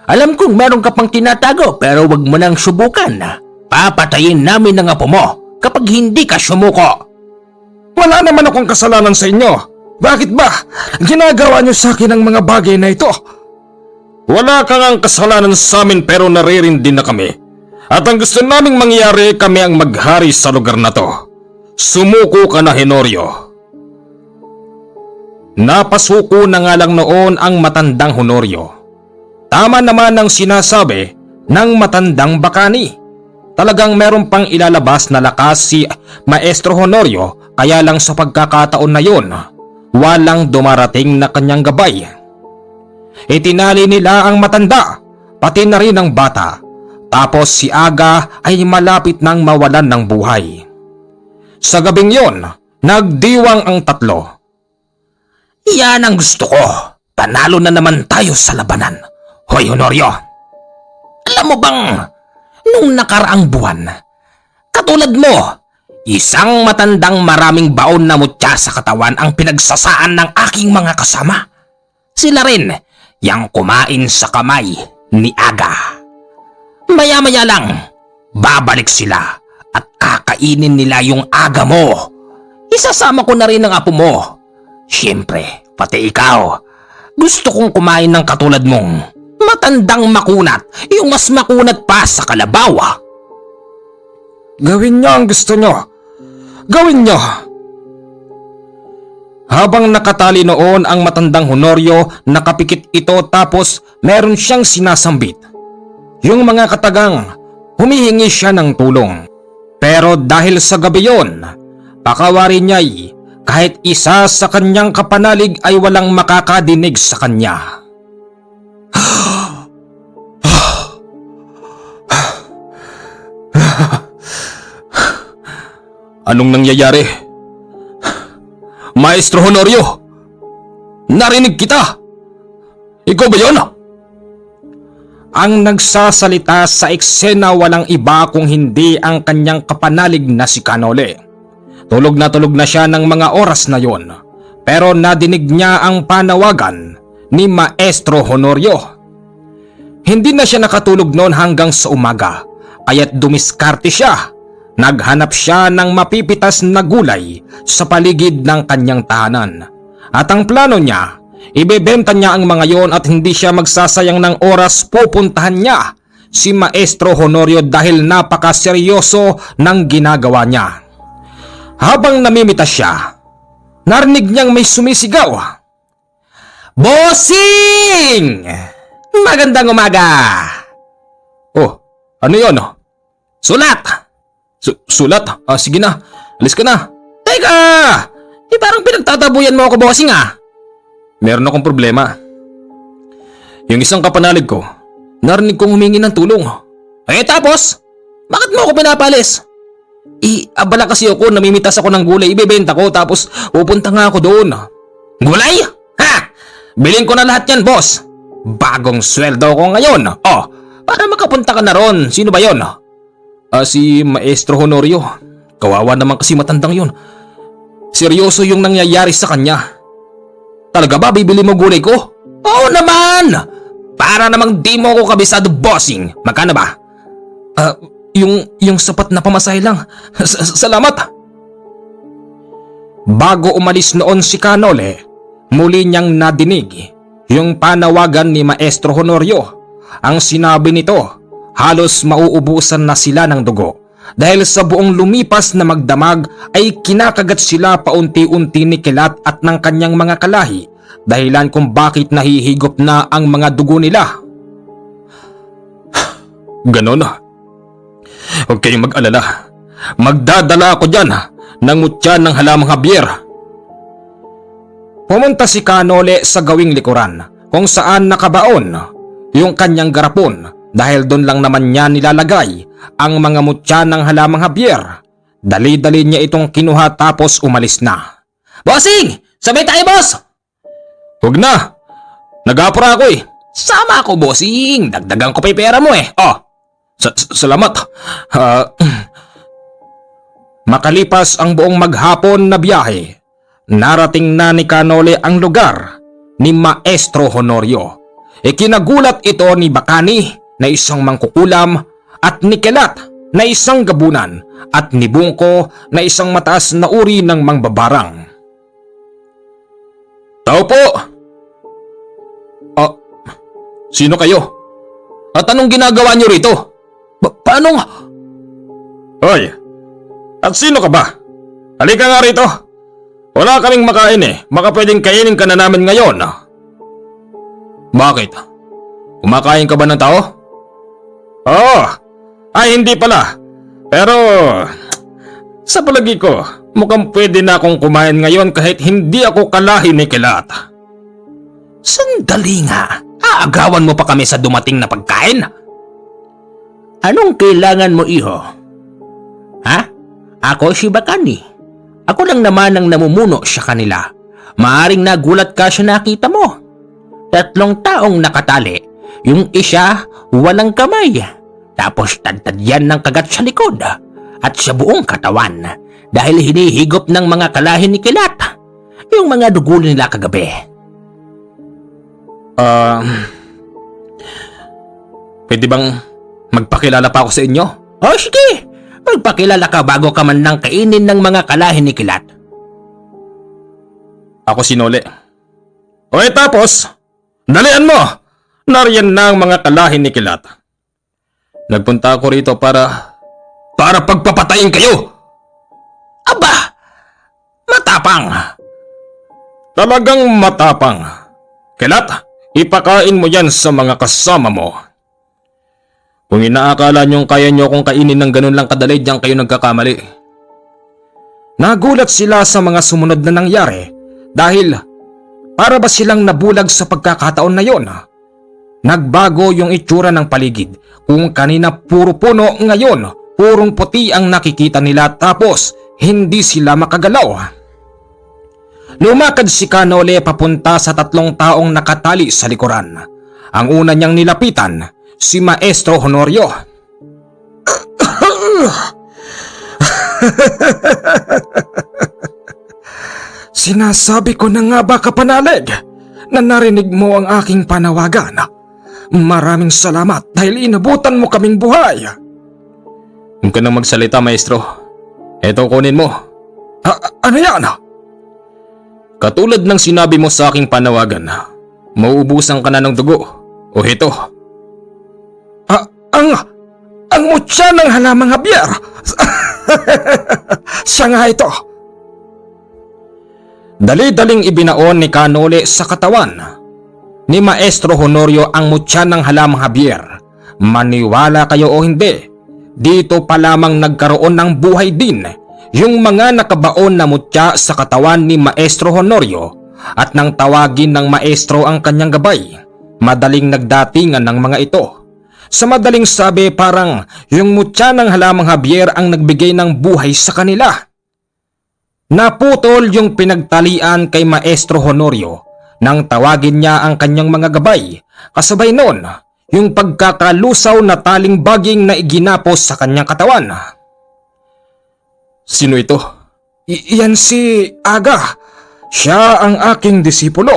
Alam kong meron ka pang tinatago pero wag mo nang subukan. Papatayin namin ng apo mo kapag hindi ka sumuko. Wala naman akong kasalanan sa inyo. Bakit ba ginagawa niyo sa akin ang mga bagay na ito? Wala kang ang kasalanan sa amin pero naririndi na kami. At ang gusto naming mangyari, kami ang maghari sa lugar na to. Sumuko ka na, Honorio. Napasuko na nga lang noon ang matandang Honorio. Tama naman ang sinasabi ng matandang Bakani. Talagang meron pang ilalabas na lakas si Maestro Honorio, kaya lang sa pagkakataon na yon, walang dumarating na kanyang gabay. Itinali nila ang matanda, pati na rin ang bata. Tapos si Aga ay malapit nang mawalan ng buhay. Sa gabing yon, nagdiwang ang tatlo. Yan ang gusto ko. Panalo na naman tayo sa labanan. Hoy Honorio, alam mo bang nung nakaraang buwan, katulad mo, isang matandang maraming baon na mutya sa katawan ang pinagsasaan ng aking mga kasama. Sila rin yang kumain sa kamay ni Aga. Maya-maya lang, babalik sila at kakainin nila yung Aga mo. Isasama ko na rin ang apo mo. Siyempre, pati ikaw. Gusto kong kumain ng katulad mong matandang makunat, yung mas makunat pa sa kalabaw. Gawin niyo ang gusto niyo. Gawin niyo. Habang nakatali noon ang matandang Honorio, nakapikit ito tapos meron siyang sinasambit. Yung mga katagang, humihingi siya ng tulong. Pero dahil sa gabi yon, pakawari niya'y kahit isa sa kanyang kapanalig ay walang makakadinig sa kanya. Anong nangyayari? Maestro Honorio, narinig kita. Ikaw ba yun? Ang nagsasalita sa eksena walang iba kung hindi ang kanyang kapanalig na si Canole. Tulog na siya ng mga oras na yon, pero nadinig niya ang panawagan ni Maestro Honorio. Hindi na siya nakatulog noon hanggang sa umaga, kaya't dumiskarte siya. Naghanap siya ng mapipitas na gulay sa paligid ng kanyang tahanan. At ang plano niya, ibebenta niya ang mga yon at hindi siya magsasayang ng oras, pupuntahan niya si Maestro Honorio dahil napakaseryoso ng ginagawa niya. Habang namimitas siya, narinig niyang may sumisigaw. "Bossing! Magandang umaga!" "Oh, ano yon? Sulat! Sulat? Sige na, alis ka na." Teka! Parang pinagtatabuyan mo ako, bossing ah. Meron akong problema. Yung isang kapanalig ko, narinig kong humingi ng tulong. Tapos? Bakit mo ako pinapalis? Abala kasi ako, namimitas ako ng gulay, ibebenta ko tapos pupunta nga ako doon. Gulay? Ha! Bilhin ko na lahat yan, boss. Bagong sweldo ko ngayon. Para makapunta ka na ron. Sino ba yon? Si Maestro Honorio. Kawawa naman kasi matandang yon. Seryoso yung nangyayari sa kanya. Talaga ba bibili mo gulay ko? Oo naman! Para namang di mo ako kabisado, bossing. Magkano ba? Yung sapat na pamasahe lang. Salamat. Bago umalis noon si Canole, muli niyang nadinig yung panawagan ni Maestro Honorio. Ang sinabi nito, halos mauubusan na sila ng dugo. Dahil sa buong lumipas na magdamag ay kinakagat sila paunti-unti ni Kilat at ng kanyang mga kalahi, dahilan kung bakit nahihigop na ang mga dugo nila. Ganon. Huwag kayong mag-alala. Magdadala ako dyan ng mutya ng halamang Javier. Pumunta si Canole sa gawing likuran kung saan nakabaon yung kanyang garapon. Dahil doon lang naman niya nilalagay ang mga mutya ng halamang Javier. Dali-dali niya itong kinuha tapos umalis na. Bossing! Sabay tayo, boss! Huwag na! Nag-apura ako eh. Sama ako, bossing. Dagdagan ko pa yung pera mo eh. Salamat. Makalipas ang buong maghapon na biyahe, narating na ni Canole ang lugar ni Maestro Honorio. Ikinagulat ito ni Bakani na isang mangkukulam at ni Kilat na isang gabunan at ni Bungko na isang mataas na uri ng mangbabarang. Tao po! Sino kayo? At anong ginagawa niyo rito? Paano nga? Hoy! At sino ka ba? Halika nga rito! Wala kaming makain eh. Baka pwedeng kainin ka na namin ngayon. Bakit? Kumakain ka ba ng tao? Oo! Ay, hindi pala. Pero sa palagi ko, mukhang pwede na akong kumain ngayon kahit hindi ako kalahi ni Kilat. Sandali nga. Aagawan mo pa kami sa dumating na pagkain? Anong kailangan mo, iho? Ha? Ako si Bakani. Ako lang naman ang namumuno sa kanila. Maaring nagulat ka sa nakita mo. 3 taong nakatali. Yung isa, walang kamay. Tapos tadtad yan ng kagat sa likod. At sa buong katawan. Dahil hinihigop ng mga kalahin ni Kilat. Yung mga dugo nila kagabi. Pwede bang magpakilala pa ako sa inyo? O sige, magpakilala ka bago ka man lang kainin ng mga kalahin ni Kilat. Ako si Nole. O tapos, dalian mo! Nariyan na ang mga kalahin ni Kilat. Nagpunta ako rito para pagpapatayin kayo! Aba! Matapang! Talagang matapang. Kilat, ipakain mo yan sa mga kasama mo. Kung inaakala niyong kaya niyo akong kainin ng ganun lang kadali, diyan kayo nagkakamali. Nagulat sila sa mga sumunod na nangyari dahil para ba silang nabulag sa pagkakataon na yon. Nagbago yung itsura ng paligid. Kung kanina puro puno, ngayon purong puti ang nakikita nila tapos hindi sila makagalaw. Lumakad si Kanole papunta sa 3 taong nakatali sa likuran. Ang una niyang nilapitan, si Maestro Honorio. Sinasabi ko na nga ba, kapanalig, na narinig mo ang aking panawagan. Maraming salamat dahil inabutan mo kaming buhay. Huwag ka nang magsalita, Maestro. Eto, kunin mo. Ano yan? Katulad ng sinabi mo sa aking panawagan, mauubusan ka na ng dugo. O heto. Ang mutya ng halamang Javier. Siya nga ito. Dali-daling ibinaon ni Kanole sa katawan ni Maestro Honorio ang mutya ng halamang Javier. Maniwala kayo o hindi, dito pa lamang nagkaroon ng buhay din yung mga nakabaon na mutya sa katawan ni Maestro Honorio at nang tawagin ng maestro ang kanyang gabay, madaling nagdatingan ng mga ito. Sa madaling sabi, parang yung mutya ng halamang Javier ang nagbigay ng buhay sa kanila. Naputol yung pinagtalian kay Maestro Honorio nang tawagin niya ang kanyang mga gabay. Kasabay nun, yung pagkakalusaw na taling baging na iginapos sa kanyang katawan. Sino ito? Iyan si Aga. Siya ang aking disipulo.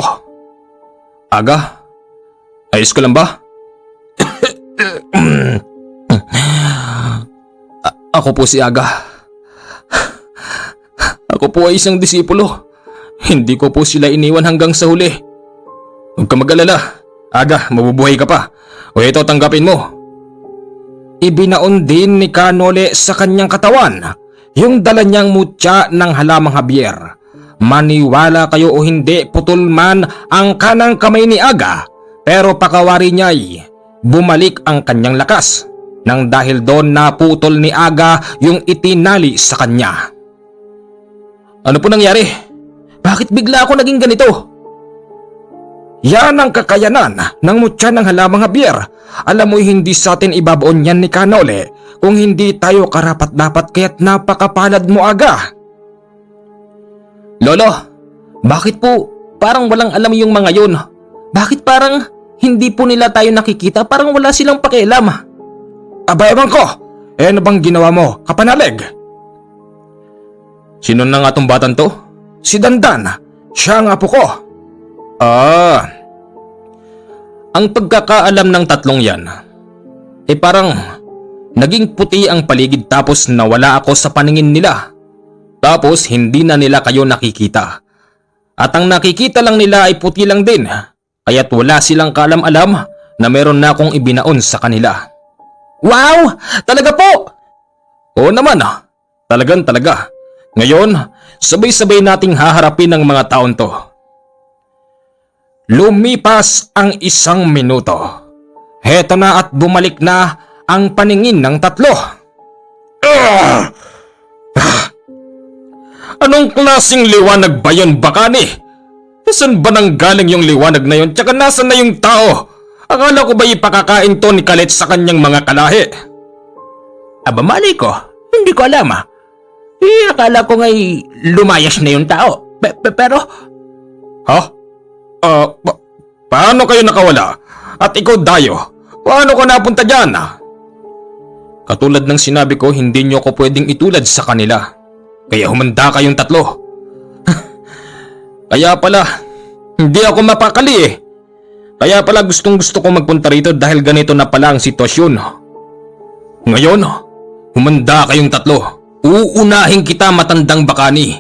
Aga? Ayos ka lang ba? Ako po si Aga. Ako po ay isang disipulo. Hindi ko po sila iniwan hanggang sa huli. Huwag ka mag-alala. Aga, mabubuhay ka pa. O ito, tanggapin mo. Ibinaon din ni Kanole sa kanyang katawan yung dala niyang mutya ng halamang Javier. Maniwala kayo o hindi, putol man ang kanang kamay ni Aga, pero pakawari niya'y bumalik ang kanyang lakas. Nang dahil doon naputol ni Aga yung itinali sa kanya. Ano po nangyari? Bakit bigla ako naging ganito? Yan ang kakayanan ng mutya ng halamang Javier. Alam mo, hindi sa atin ibabaon yan ni Kanole kung hindi tayo karapat-dapat, kaya't napakapalad mo, Aga. Lolo, bakit po parang walang alam yung mga yun? Bakit parang hindi po nila tayo nakikita? Parang wala silang pakialam. Aba, ewan ko. Ano bang ginawa mo, kapanalig? Sino na nga tong batang to? Si Dandan. Siya ang apo ko. Ang pagkakaalam ng 3 yan, parang naging puti ang paligid tapos nawala ako sa paningin nila. Tapos hindi na nila kayo nakikita. At ang nakikita lang nila ay puti lang din. Kaya't wala silang kaalam-alam na meron na akong ibinaon sa kanila. Wow! Talaga po! Oo naman talagang talaga. Ngayon, sabay-sabay nating haharapin ang mga taon to. Lumipas ang 1 minuto. Heto na at bumalik na ang paningin ng tatlo. Anong klaseng liwanag ba yun, Bakani? Saan ba nang galing yung liwanag na yun? Tsaka nasan na yung tao? Akala ko ba ipakakain to ni Kalet sa kanyang mga kalahi? Aba malay ko, hindi ko alam akala ko nga'y lumayas na yung tao. Pero... Ha? Paano kayo nakawala? At ikaw, Dayo, paano ka napunta dyan? Katulad ng sinabi ko, hindi niyo ako pwedeng itulad sa kanila. Kaya humanda kayong tatlo. Kaya pala, hindi ako mapakali Kaya pala gustong gusto ko magpunta rito dahil ganito na pala ang sitwasyon. Ngayon, humanda kayong tatlo. Uunahin kita, matandang Bakani,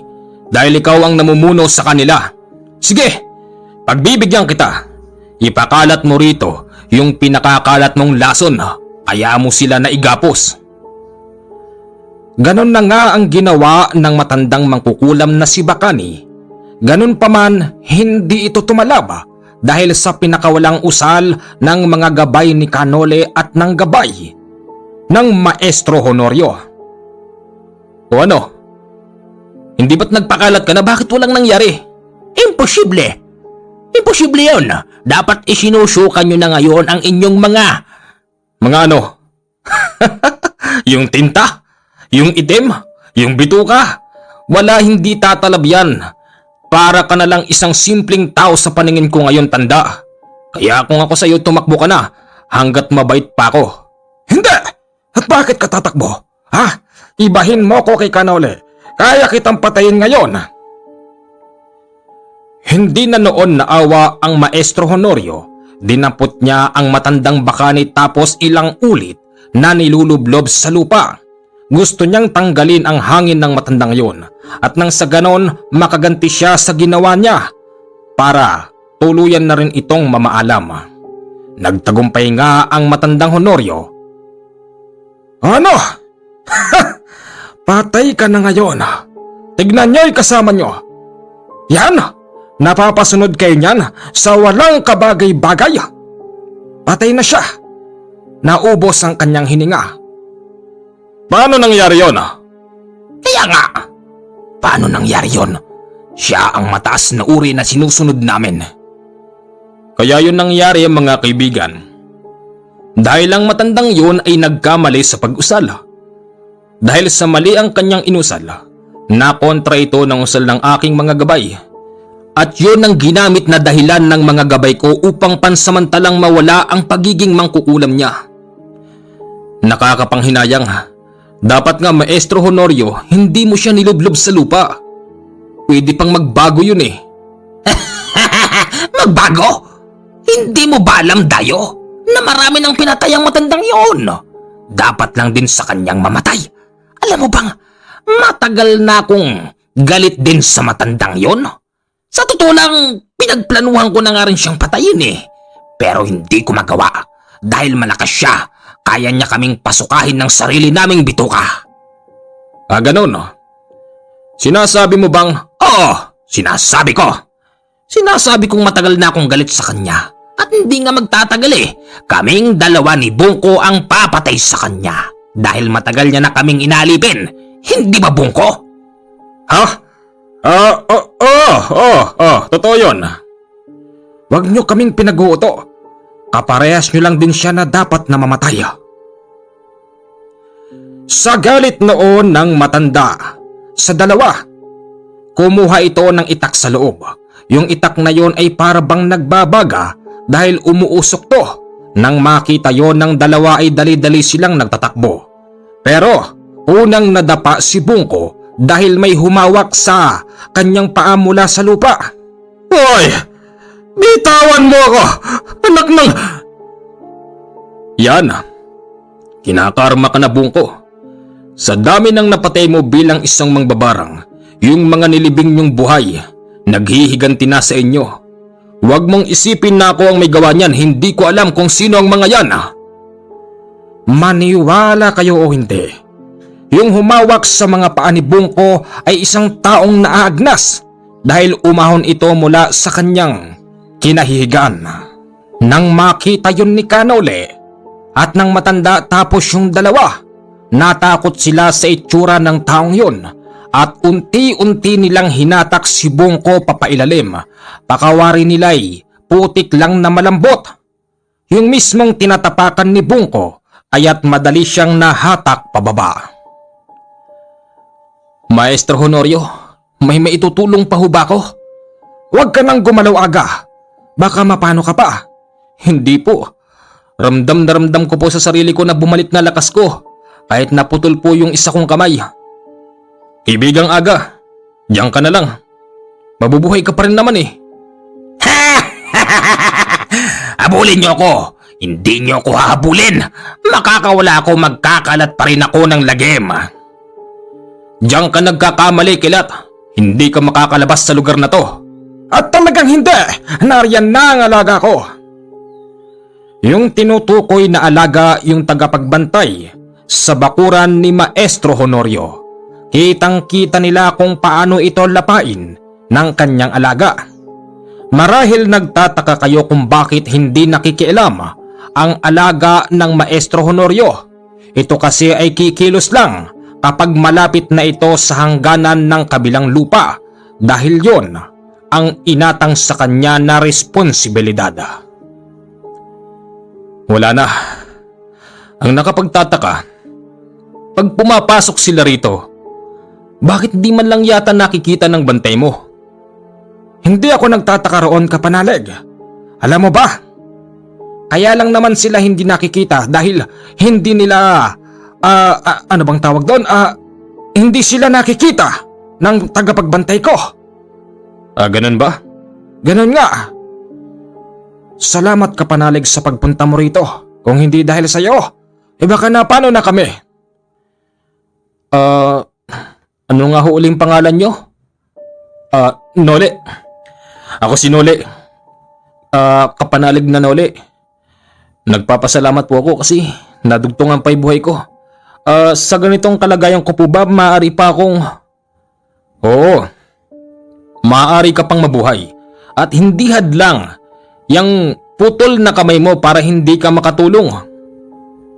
dahil ikaw ang namumuno sa kanila. Sige, pagbibigyan kita. Ipakalat mo rito yung pinakakalat mong lason. Kaya mo sila na igapos. Ganon na nga ang ginawa ng matandang mangkukulam na si Bakani. Ganon pa man, hindi ito tumalab dahil sa pinakawalang usal ng mga gabay ni Kanole at ng gabay ng Maestro Honorio. O ano? Hindi ba't nagpakalat ka na? Bakit walang nangyari? Imposible! Imposible yun! Dapat isinusukan nyo na ngayon ang inyong mga... Mga ano? Yung tinta? Yung itim? Yung bituka? Wala, hindi tatalab yan. Para ka na lang isang simpleng tao sa paningin ko ngayon, tanda. Kaya kung ako sa'yo, tumakbo ka na hanggat mabait pa ako. Hindi! At bakit ka tatakbo? Ha? Ibahin mo ko kay Kanole. Kaya kitang patayin ngayon. Hindi na noon naawa ang Maestro Honorio. Dinampot niya ang matandang Bakani tapos ilang ulit na nilulublob sa lupa. Gusto niyang tanggalin ang hangin ng matandang yon at nang sa ganon makaganti siya sa ginawa niya para tuluyan na rin itong mamaalam. Nagtagumpay nga ang matandang Honorio. Ano? Patay ka na ngayon. Tignan niyo'y kasama niyo. Yan! Napapasunod kayo niyan sa walang kabagay-bagay. Patay na siya. Naubos ang kanyang hininga. Paano nangyari yon? Kaya nga! Paano nangyari yon? Siya ang mataas na uri na sinusunod namin. Kaya yun nangyari, mga kaibigan. Dahil ang matandang yun ay nagkamali sa pag-usal. Dahil sa mali ang kanyang inusal, nakontra ito ng usal ng aking mga gabay. At yun ang ginamit na dahilan ng mga gabay ko upang pansamantalang mawala ang pagiging mangkukulam niya. Nakakapanghinayang. Dapat nga, Maestro Honorio, hindi mo siya nilublob sa lupa. Pwede pang magbago yun Magbago? Hindi mo ba alam, Dayo, na marami nang pinatay ang matandang yon? Dapat lang din sa kanyang mamatay. Alam mo bang, matagal na akong galit din sa matandang yon. Sa totoo lang, pinagplanuhan ko na nga rin siyang patayin Pero hindi ko magawa dahil malakas siya. Kaya niya kaming pasukahin ng sarili naming bituka. Ganon. Sinasabi mo bang... Oo, sinasabi ko. Sinasabi kong matagal na akong galit sa kanya. At hindi nga magtatagal Kaming dalawa ni Bungko ang papatay sa kanya. Dahil matagal niya na kaming inalipin. Hindi ba, Bungko? Ha? Totoo yun. Huwag niyo kaming pinag-uuto. Kaparehas niyo lang din siya na dapat na mamatay. Sa galit noon ng matanda, sa dalawa, kumuha ito ng itak sa loob. Yung itak na yon ay para bang nagbabaga dahil umuusok to. Nang makita yon ng dalawa ay dali-dali silang nagtatakbo. Pero unang nadapa si Bungko dahil may humawak sa kanyang paa mula sa lupa. Hoy! Bitawan mo ako! Anak ng... Yan. Kinakarma ka na, Bungko. Sa dami ng napatay mo bilang isang mangbabarang, yung mga nilibing niyong buhay, naghihiganti na sa inyo. Huwag mong isipin na ako ang may gawa niyan, hindi ko alam kung sino ang mga yan. Maniwala kayo o hindi, yung humawak sa mga paa ni Bungko ay isang taong naaagnas dahil umahon ito mula sa kanyang kinahihigaan. Nang makita yun ni Kanole at nang matanda tapos yung dalawa, natakot sila sa itsura ng taong yun at unti-unti nilang hinatak si Bungko papailalim. Pakawari nila'y putik lang na malambot. Yung mismong tinatapakan ni Bungko kaya't madali siyang nahatak pababa. Maestro Honorio, may maitutulong pa ho ba ako? Huwag ka nang gumalaw aga. Baka mapano ka pa. Hindi po. Ramdam na ramdam ko po sa sarili ko na bumalik na lakas ko kahit naputol po yung isa kong kamay. Kaibigang Aga, diyan ka na lang. Mabubuhay ka pa rin naman eh. Habulin niyo ako! Hindi niyo ako hahabulin! Makakawala ako, magkakalat pa rin ako ng lagim. Diyan ka nagkakamali, Kilat. Hindi ka makakalabas sa lugar na to. At talagang hindi! Nariyan na ang alaga ko. Yung tinutukoy na alaga yung tagapagbantay sa bakuran ni Maestro Honorio. Kitang-kita nila kung paano ito lapain ng kanyang alaga. Marahil nagtataka kayo kung bakit hindi nakikialam ang alaga ng Maestro Honorio. Ito kasi ay kikilos lang kapag malapit na ito sa hangganan ng kabilang lupa dahil yon ang inatang sa kanya na responsibilidad. Wala na. Ang nakapagtataka, pag pumapasok sila rito, bakit di man lang yata nakikita ng bantay mo? Hindi ako nagtataka roon, Kapanalig. Alam mo ba? Kaya lang naman sila hindi nakikita dahil hindi nila, ano bang tawag doon? Hindi sila nakikita ng tagapagbantay ko. Ganun ba? Ganun nga. Salamat, Kapanalig, sa pagpunta mo rito. Kung hindi dahil sa iyo, baka na paano na kami? Ano nga ho uling pangalan nyo? Nole. Ako si Nole. Kapanalig na Nole. Nagpapasalamat po ako kasi nadugtungan pa yung buhay ko. Sa ganitong kalagayan ko po ba, maaari pa akong... Oo. Maaari ka pang mabuhay. At hindi hadlang yang putol na kamay mo para hindi ka makatulong.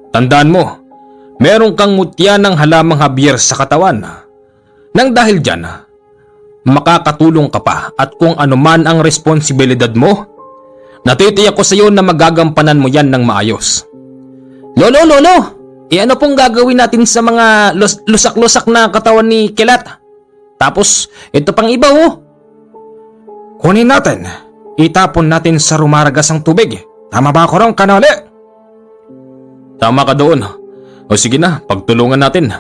Tandaan mo, meron kang mutya ng halamang Javier sa katawan. Nang dahil dyan, makakatulong ka pa at kung ano man ang responsibilidad mo, natitiyak ko sa iyo na magagampanan mo yan ng maayos. Lolo! Ano pong gagawin natin sa mga lusak-lusak na katawan ni Kilat? Tapos, ito pang iba Kunin natin. Itapon natin sa rumaragas ang tubig. Tama ba ako ron, Kanole? Tama ka doon. O sige na, pagtulungan natin.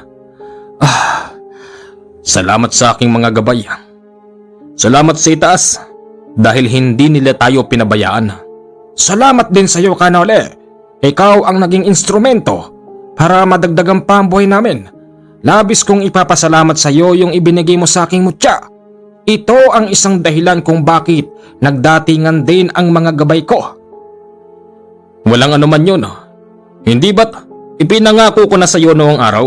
Salamat sa aking mga gabay. Salamat sa itaas dahil hindi nila tayo pinabayaan. Salamat din sa iyo, Kanole. Ikaw ang naging instrumento para madagdagan pa ang buhay namin. Labis kong ipapasalamat sa iyo yung ibinigay mo sa aking mutya. Ito ang isang dahilan kung bakit nagdatingan din ang mga gabay ko. Walang anuman yun. Hindi ba't ipinangako ko na sa iyo noong araw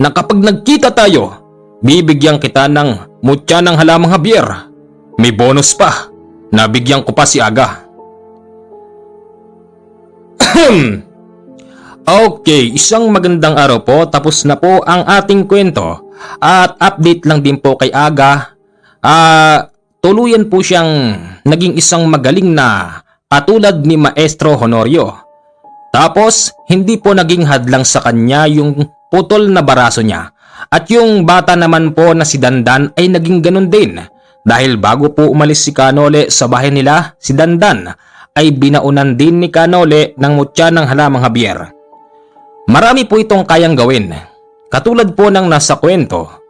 na kapag nagkita tayo, bibigyan kita ng mutya ng halamang Javier. May bonus pa. Nabigyan ko pa si Aga. Okay, isang magandang araw po. Tapos na po ang ating kwento. At update lang din po kay Aga. Tuluyan po siyang naging isang magaling na katulad ni Maestro Honorio. Tapos, hindi po naging hadlang sa kanya yung putol na baraso niya. At yung bata naman po na si Dandan ay naging ganun din. Dahil bago po umalis si Kanole sa bahay nila, si Dandan ay binaunan din ni Kanole ng mutya ng halamang Javier. Marami po itong kayang gawin. Katulad po ng nasa kwento.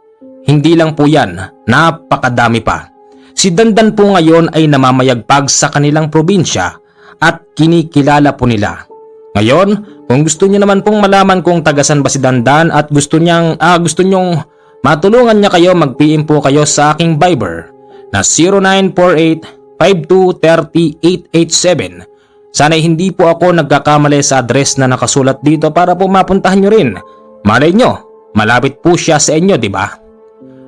Hindi lang po yan, napakadami pa. Si Dandan po ngayon ay namamayagpag sa kanilang probinsya at kinikilala po nila. Ngayon, kung gusto niyo naman pong malaman kung tagasan ba si Dandan at gusto nyong matulungan niya kayo, mag-PM po kayo sa aking Viber na 5230887. Sana hindi po ako nagkakamali sa address na nakasulat dito para po mapuntahan nyo rin. Malay nyo, malapit po siya sa inyo, di ba?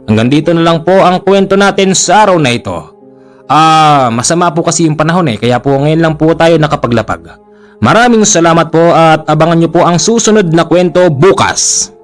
Hanggang dito na lang po ang kwento natin sa araw na ito. Masama po kasi yung panahon kaya po ngayon lang po tayo nakapaglapag. Maraming salamat po at abangan nyo po ang susunod na kwento bukas.